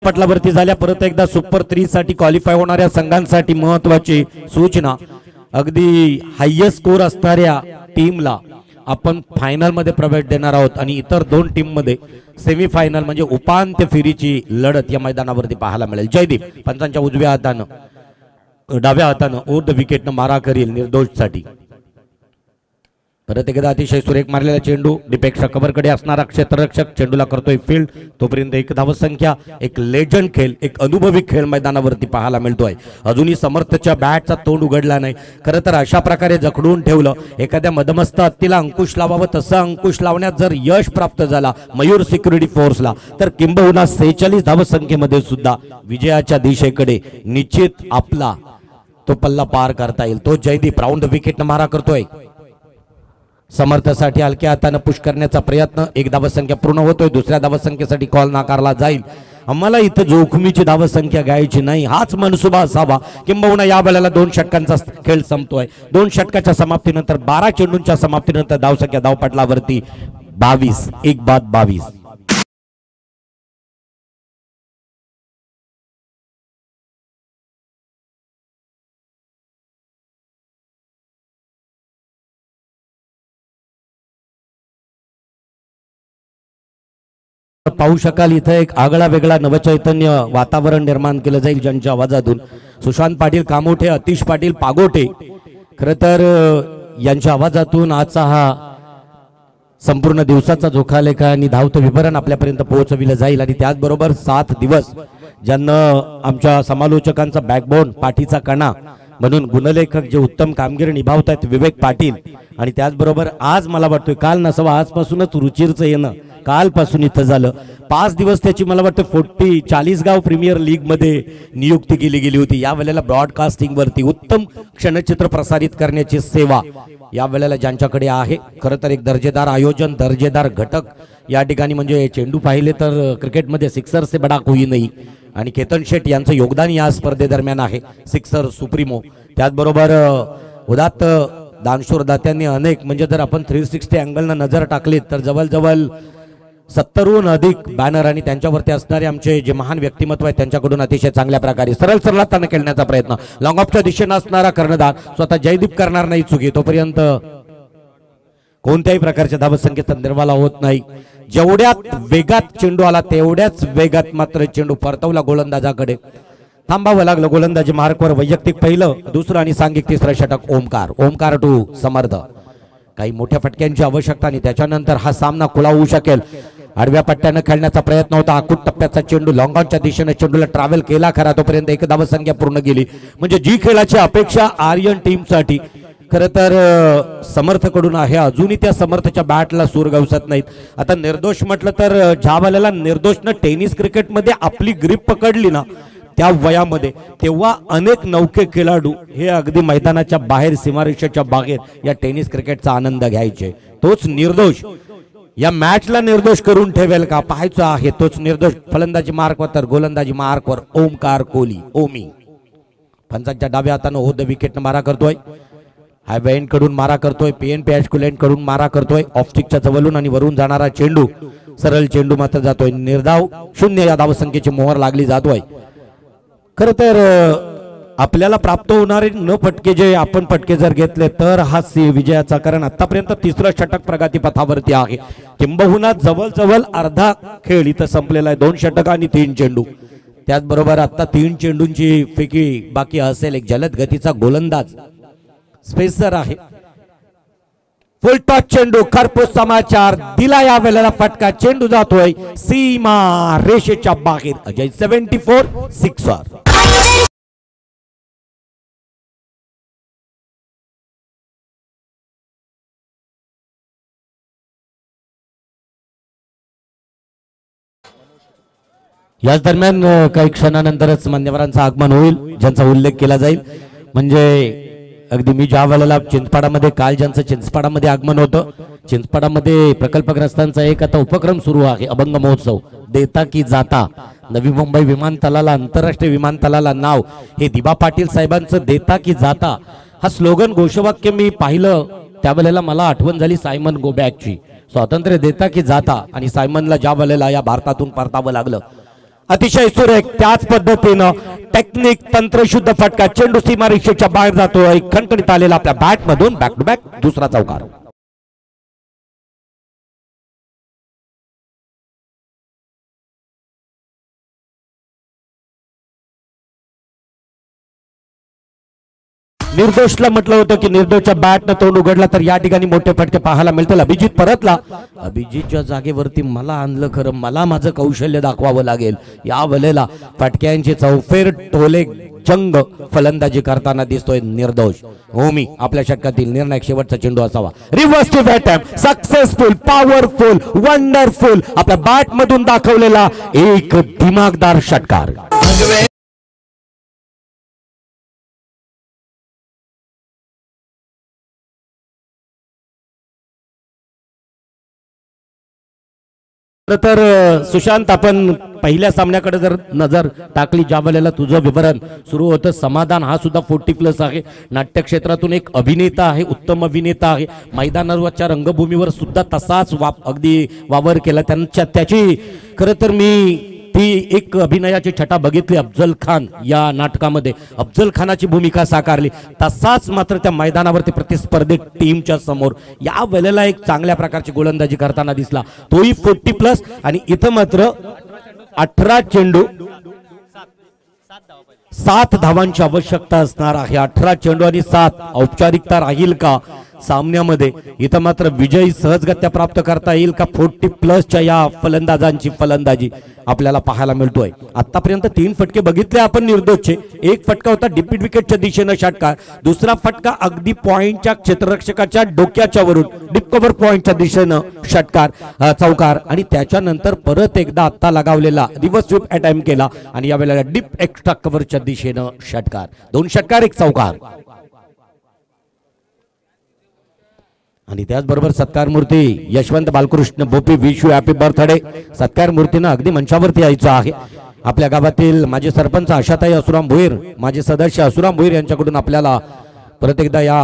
पटलावरती झाल्या. परत एकदा सुपर 3 साठी क्वालिफाय होणाऱ्या संघांसाठी महत्वाची सूचना. अगदी हायएस्ट स्कोर असणाऱ्या टीमला आपण फायनल मध्ये प्रवेश देणार आहोत आणि इतर 2 टीम मध्ये सेमीफायनल म्हणजे उपांत्य फेरीची लढत या मैदानावरती पाहायला मिळेल. जयदीप पंचांच्या उजव्या हातानं डाव्या हातानं ओव्हर द विकेटनं मारा करील निर्दोष साठी. परत एकदा अतिशय सुरेख मारलेला चेंडू डिपेक्षा कव्हरकडे असणारा क्षेत्ररक्षक चेंडूला करतोय फील्ड. तोपर्यंत 1 धावसंख्या. एक लेजंड खेळ एक अनुभवी खेळ मैदानावरती पाहायला मिळतोय. अजूनही समर्थच्या बॅटचा तोंड उघडला नाही. खरं तर अशा प्रकारे जखडून ठेवलं. एखाद्या मदमस्त हत्तीला अंकुश लावावं तसं अंकुश लावण्यात जर यश प्राप्त झाला मयूर सिक्युरिटी फोर्सला तर किंबहुना 46 धावसंख्येमध्ये सुद्धा विजयाच्या दिशेकडे निश्चित आपला तो पल्ला पार करता येईल. तो जयदीप राऊंड विकेटनं मारा करतोय. समर्थासाठी हलक्या हातानं पुश करण्याचा प्रयत्न. 1 धावसंख्या पूर्ण होतोय. दुसऱ्या धावसंख्येसाठी कॉल नाकारला जाईल. आम्हाला इथं जोखमीची धावसंख्या घ्यायची नाही हाच मनसुबा असावा. किंबहुना या वेळेला 2 षटकांचा खेळ संपतोय. 2 षटकाच्या समाप्तीनंतर 12 चेंडूंच्या समाप्तीनंतर धावसंख्या धावपटलावरती 22 1 बाद 22. पाहू शकाल इथं एक आगळा वेगळा नवचैतन्य वातावरण निर्माण केलं जाईल ज्यांच्या आवाजातून. सुशांत पाटील कामोठे, अतिश पाटील पागोटे खरं तर यांच्या आवाजातून आजचा हा संपूर्ण दिवसाचा जोखालेखा आणि धावतं विवरण आपल्यापर्यंत पोहोचविलं जाईल. आणि त्याचबरोबर 7 दिवस ज्यांना आमच्या समालोचकांचा बॅकबोन पाठीचा कणा म्हणून गुणलेखक जे उत्तम कामगिरी निभावत आहेत विवेक पाटील, आणि त्याचबरोबर आज मला वाटतोय काल नसावं आजपासूनच रुचीरचं येणं कालपासून इथं झालं. 5 दिवस त्याची मला वाटतं 40 प्रीमियर लीग मध्ये नियुक्ती केली गेली होती. या वेळेला ब्रॉडकास्टिंग वरती उत्तम क्षणचित्र प्रसारित करण्याची सेवा या वेळेला ज्यांच्याकडे आहे. खरं तर एक दर्जेदार आयोजन, दर्जेदार घटक या ठिकाणी. म्हणजे चेंडू पाहिले तर क्रिकेटमध्ये सिक्सर से बडा कोई नाही, आणि केतन शेठ यांचं योगदान या स्पर्धेदरम्यान आहे. सिक्सर सुप्रीमो, त्याचबरोबर उदात्त दानशूर दात्यांनी अनेक, म्हणजे जर आपण 360 अँगलनं नजर टाकली तर जवळजवळ 70हून अधिक बॅनर आणि त्यांच्यावरती असणारे आमचे जे महान व्यक्तिमत्व आहेत त्यांच्याकडून अतिशय चांगल्या प्रकारे सरळ सरळाताना खेळण्याचा प्रयत्न. लॉंग ऑफच्या दिशेनं असणारा कर्णधार स्वतः जयदीप करणार नाही चुकी, तोपर्यंत कोणत्याही प्रकारच्या धावसंख्येचा निर्वाला होत नाही. जेवढ्यात वेगात चेंडू आला तेवढ्याच वेगात मात्र चेंडू परतवला गोलंदाजाकडे. थांबावं लागलं गोलंदाजी मार्कवर. वैयक्तिक पहिलं, दुसरं आणि सांघिक तिसरं षटक ओमकार टू समर्थ. काही मोठ्या फटक्यांची आवश्यकता आणि त्याच्यानंतर हा सामना खुला होऊ शकेल. आडव्या पट्ट्यानं खेळण्याचा प्रयत्न होता. आकुट टप्प्याचा चेंडू लॉंग ऑनच्या दिशेने चेंडूला ट्रॅव्हल केला खरा, तोपर्यंत एक धावसंख्या पूर्ण केली. म्हणजे जी खेळाची अपेक्षा आर्यन टीमसाठी खरं तर समर्थकडून आहे, अजूनही त्या समर्थच्या बॅटला सूर गवसत नाहीत. आता निर्दोष म्हटलं तर ज्यावेळेला निर्दोषनं टेनिस क्रिकेटमध्ये आपली ग्रीप पकडली ना त्या वयामध्ये, तेव्हा अनेक नौके खेळाडू हे अगदी मैदानाच्या बाहेर सीमारेषेच्या बाहेर या टेनिस क्रिकेटचा आनंद घ्यायचे. तोच निर्दोष या मॅचला निर्दोष करून ठेवेल का पाहायचं आहे. तोच निर्दोष फलंदाजी मार्कवर तर गोलंदाजी मार्कवर ओमकार कोहली ओमी पंचांच्या डाव्या हातानं हो द विकेटनं मारा करतोय. हायवे एंड कडून मारा करतोय, पीएनपी हायस्कूल एंड कडून मारा करतोय. ऑफस्टिकच्या जवळून आणि वरून जाणारा चेंडू, सरळ चेंडू मात्र जातोय. निर्धाव 0 या धावसंख्येची मोहर लागली जातोय. खरं तर आपल्याला प्राप्त होणारे न फटके जे आपण फटके जर घेतले तर हा विजयाचा, कारण आतापर्यंत तिसरं षटक प्रगतीपथावरती आहे. किंबहुना जवळजवळ अर्धा खेळ इथं संपलेला आहे. 2 षटक आणि 3 चेंडू. त्याचबरोबर आता 3 चेंडूंची फेकी बाकी असेल. एक जलद गतीचा गोलंदाज स्पेसर आहे. फुल टॉच चेंडू, खरपूस समाचार दिला या वेळेला फटका. चेंडू जातोय सीमा रेषेच्या बाहेर. अजय 74 सिक्सर. याच दरम्यान काही क्षणानंतरच मान्यवरांचं आगमन होईल, ज्यांचा उल्लेख केला जाईल. म्हणजे अगदी मी ज्या वेळेला चिंचपाडामध्ये, काल ज्यांचं चिंचपाडामध्ये आगमन होतं, चिंचपाडामध्ये प्रकल्पग्रस्तांचा एक आता उपक्रम सुरू आहे, अभंग महोत्सव. देता की जाता. नवी मुंबई विमानतळाला, आंतरराष्ट्रीय विमानतळाला नाव हे दिबा पाटील साहेबांचं देता की जाता हा स्लोगन, घोषवाक्य मी पाहिलं त्यावेळेला मला आठवण झाली सायमन गोबॅकची. स्वातंत्र्य देता की जाता, आणि सायमनला ज्या वेळेला या भारतातून परतावं लागलं. अतिशय सुरेख त्याच पद्धतीनं टेक्निक, तंत्रशुद्ध फटका. चेंडू सीमारेषेच्या बाहेर जातोय. खणखणीत आलेला आपल्या बॅट मधून बॅक टू बॅक दुसरा चौकार. निर्दोषला म्हटलं होतं की निर्दोषच्या बॅटनं तोंड उघडला तर या ठिकाणी मोठे फटके पाहायला मिळतील. अभिजित परतला. अभिजितच्या जागेवरती मला आणलं खरं, मला माझं कौशल्य दाखवावं लागेल. या वेळेला फटक्यांची चौफेर टोले जंग फलंदाजी करताना दिसतोय निर्दोष. होमी आपल्या षटकातील निर्णायक शेवटचा चेंडू असावा. Reverse to bat time, successful, powerful, wonderful आपल्या बॅट मधून दाखवलेला एक दिमागदार षटकार. तर सुशांत, आपण पहिल्या सामन्याकडे जर नजर टाकली, ज्या वेळेला तुझं विवरण सुरू होतं, समाधान हा सुद्धा 40+ आहे. नाट्य क्षेत्रातून एक अभिनेता आहे, उत्तम अभिनेता आहे. मैदानावरच्या रंगभूमीवर सुद्धा तसाच अगदी वावर केला त्याची. खरं तर मी ती एक अभिनयाची छटा बघितली अफजल खान या नाटकामध्ये. अफजल खानाची भूमिका साकारली. तसाच मात्र त्या मैदानावरती प्रतिस्पर्धी टीमच्या समोर या वेळेला एक चांगल्या प्रकारची गोलंदाजी करताना दिसला, तोही 40+. आणि इथं मात्र 18 चेंडू 7 धावांची आवश्यकता असणार आहे. 18 चेंडू आणि 7 औपचारिकता राहील का? सामन्यामध्ये इथं मात्र विजय सहजगत्या प्राप्त करता येईल का 40+ या फलंदाजांची फलंदाजी आपल्याला पाहायला मिळतोय। आतापर्यंत 3 फटके बघितले आपण निर्दोषचे, एक फटका होता डिपीट विकेटच्या दिशेनं षटकार, दुसरा फटका अगदी पॉइंटच्या क्षेत्ररक्षकाच्या डोक्याच्या वरून डीप कव्हर पॉइंटच्या दिशेनं षटकार चौकार आणि त्याच्यानंतर परत एकदा आत्ता लगावलेला रिव्हर्स स्वीप अटेम्प्ट केला आणि यावेळेला डीप एक्स्ट्रा कव्हरच्या दिशेनं षटकार, 2 षटकार 1 चौकार। आणि त्याचबरोबर सत्कार मूर्ती यशवंत बालकृष्ण बोपी विश यू हॅपी बर्थडे। सत्कार मूर्तीनं अगदी मंचावरती यायचं आहे। आपल्या गावातील माजी सरपंच आशाताई असुराम भोईर, माजी सदस्य असुराम भोईर यांच्याकडून आपल्याला परत एकदा या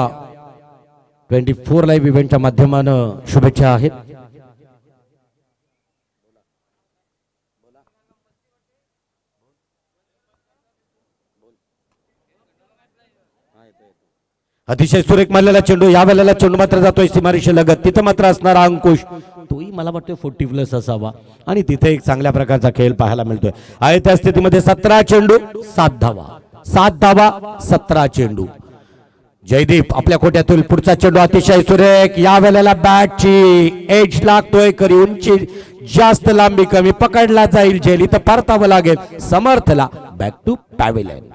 24 लाईव्ह इव्हेंटच्या माध्यमानं शुभेच्छा आहेत। अतिशय सुरेख मारलेला चेंडू, या वेळेला चेंडू मात्र जातोय सीमारेषे लगत, तिथं मात्र असणारा अंकुश तोही मला वाटतोय 40+ असावा आणि तिथे एक चांगल्या प्रकारचा खेळ पाहायला मिळतोय। आहे त्या स्थितीमध्ये 17 चेंडू 7 धावा, 7 धावा 17 चेंडू। जयदीप आपल्या कोट्यातून पुढचा चेंडू अतिशय सुरेख, या वेळेला बॅटची एज लागतोय, करी उंची जास्त लांबी कमी, पकडला जाईल झेल, इथं परतावं लागेल समर्थला, बॅक टू पॅव्हेलियन।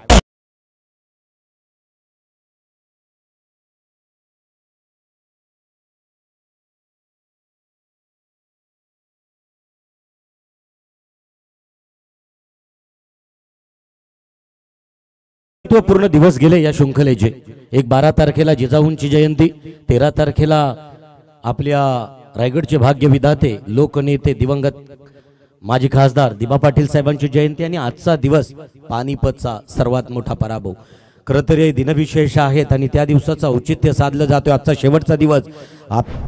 पूर्ण दिवस गेले या शृंखलेचे। एक 12 तारखेला जिजाऊंची जयंती, 13 तारखेला आपल्या रायगडचे भाग्य विधाते लोकनेते दिवंगत माजी खासदार दिबा पाटील साहेबांची जयंती आणि आजचा दिवस पानिपतचा सर्वात मोठा पराभव। खरं तर हे दिनविशेष आहेत आणि त्या दिवसाचं औचित्य साधलं जातोय, आजचा शेवटचा दिवस।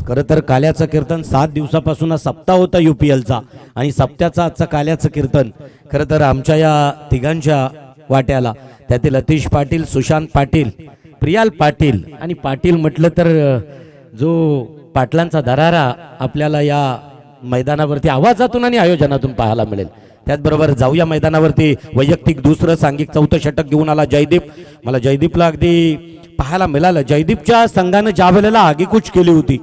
खरं तर काल्याचं कीर्तन 7 दिवसापासून सप्ताह होता UPLचा आणि सप्त्याचा आजचा काल्याचं कीर्तन खरं तर आमच्या या तिघांच्या वाट्याला, त्यातील अतिश पाटील, सुशांत पाटील, प्रियाल पाटील आणि पाटील म्हटलं तर जो पाटलांचा दरारा आपल्याला या मैदानावरती आवाजातून आणि आयोजनातून पाहायला मिळेल। त्याचबरोबर जाऊया मैदानावरती वैयक्तिक दुसरं सांघिक 4थं षटक घेऊन आला जयदीप। मला जयदीपला अगदी पाहायला मिळालं, जयदीपच्या संघानं ज्या वेळेला आगीकूच केली होती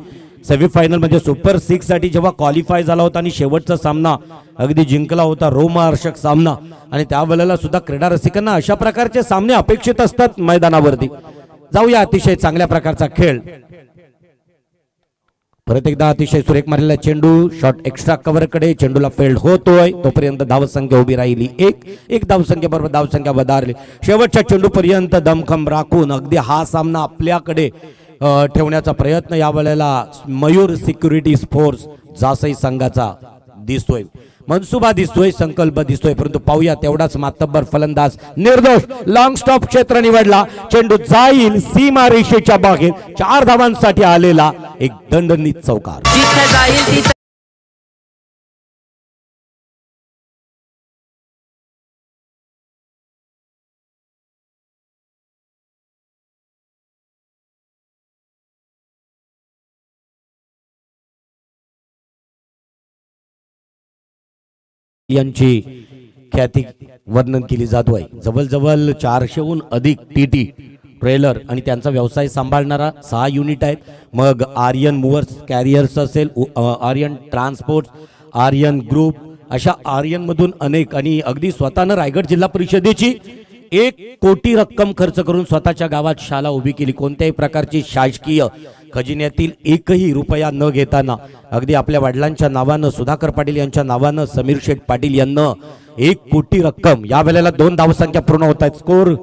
सेमीफायनल मध्ये सुपर 6 साठी जेव्हा क्वालिफाय झाला होता आणि शेवटचा सामना अगदी जिंकला होता, रोमहर्षक सामना, आणि त्यावेळेला सुद्धा क्रीडा रसिकांना अशा प्रकारचे सामने अपेक्षित असतात मैदानावरती। जाऊया अतिशय चांगल्या प्रकारचा खेळ, परत एकदा अतिशय सुरेख मारलेला चेंडू शॉट एक्स्ट्रा कव्हर कडे, चेंडूला फेल्ड होतोय, तोपर्यंत धावसंख्या उभी राहिली, एक धावसंख्या बरोबर धावसंख्या वधारली। शेवटच्या चेंडू पर्यंत दमखम राखून अगदी हा सामना आपल्याकडे ठेवण्याचा प्रयत्न यावेळेला मयूर सिक्युरिटी फोर्स जासई संघाचा दिसतोय, मनसुबा दिसतोय, संकल्प दिसतोय। परंतु पाहूया तेवढाच मातब्बर फलंदाज निर्दोष लॉंग स्टॉप क्षेत्र निवडला, चेंडू जाईल सीमारेषेच्या बाहेर, 4 धावांसाठी आलेला एक दणदणीत चौकार। जिथे जाईल तिथे यांची ख्याती वर्णन केली जातोय। जवळजवळ 400हून अधिक TT ट्रेलर आणि त्यांचा व्यवसाय सांभाळणारा 6 युनिट आहेत। मग आर्यन मूव्हर्स कॅरियर्स असेल, आर्यन ट्रान्सपोर्ट, आर्यन ग्रुप, अशा आर्यन मधून अनेक, आणि अगदी स्वतःनं रायगड जिल्हा परिषदेची 1 कोटी रक्कम खर्च करून स्वतःच्या गावात शाळा उभी केली। कोणत्याही प्रकारची शासकीय खजिन्यातील 1ही रुपया न घेताना अगदी आपल्या वडिलांच्या नावानं, सुधाकर पाटील यांच्या नावानं, समीर शेठ पाटील यांना 1 कोटी रक्कम। या वेळेला 2 धावसंख्या पूर्ण होत आहेत, स्कोर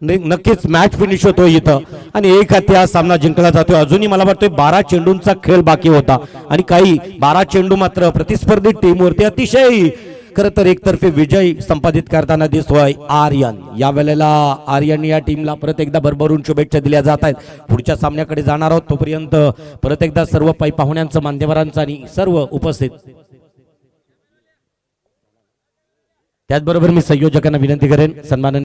नक्कीच मॅच फिनिश होतोय इथं आणि 1 हा सामना जिंकला जातोय। अजूनही मला वाटतोय 12 चेंडूंचा खेळ बाकी होता आणि काही 12 चेंडू मात्र प्रतिस्पर्धी टीमवरती अतिशय खरं तर एकतर्फे विजय संपादित करताना दिसतोय आर्यन। या वेळेला आर्यन या टीमला परत एकदा भरभरून शुभेच्छा दिल्या जात आहेत। पुढच्या सामन्याकडे जाणार आहोत, तोपर्यंत परत एकदा सर्व पै पाहुण्यांचं, मान्यवरांचं आणि सर्व उपस्थित, त्याचबरोबर मी संयोजकांना विनंती करेन सन्मान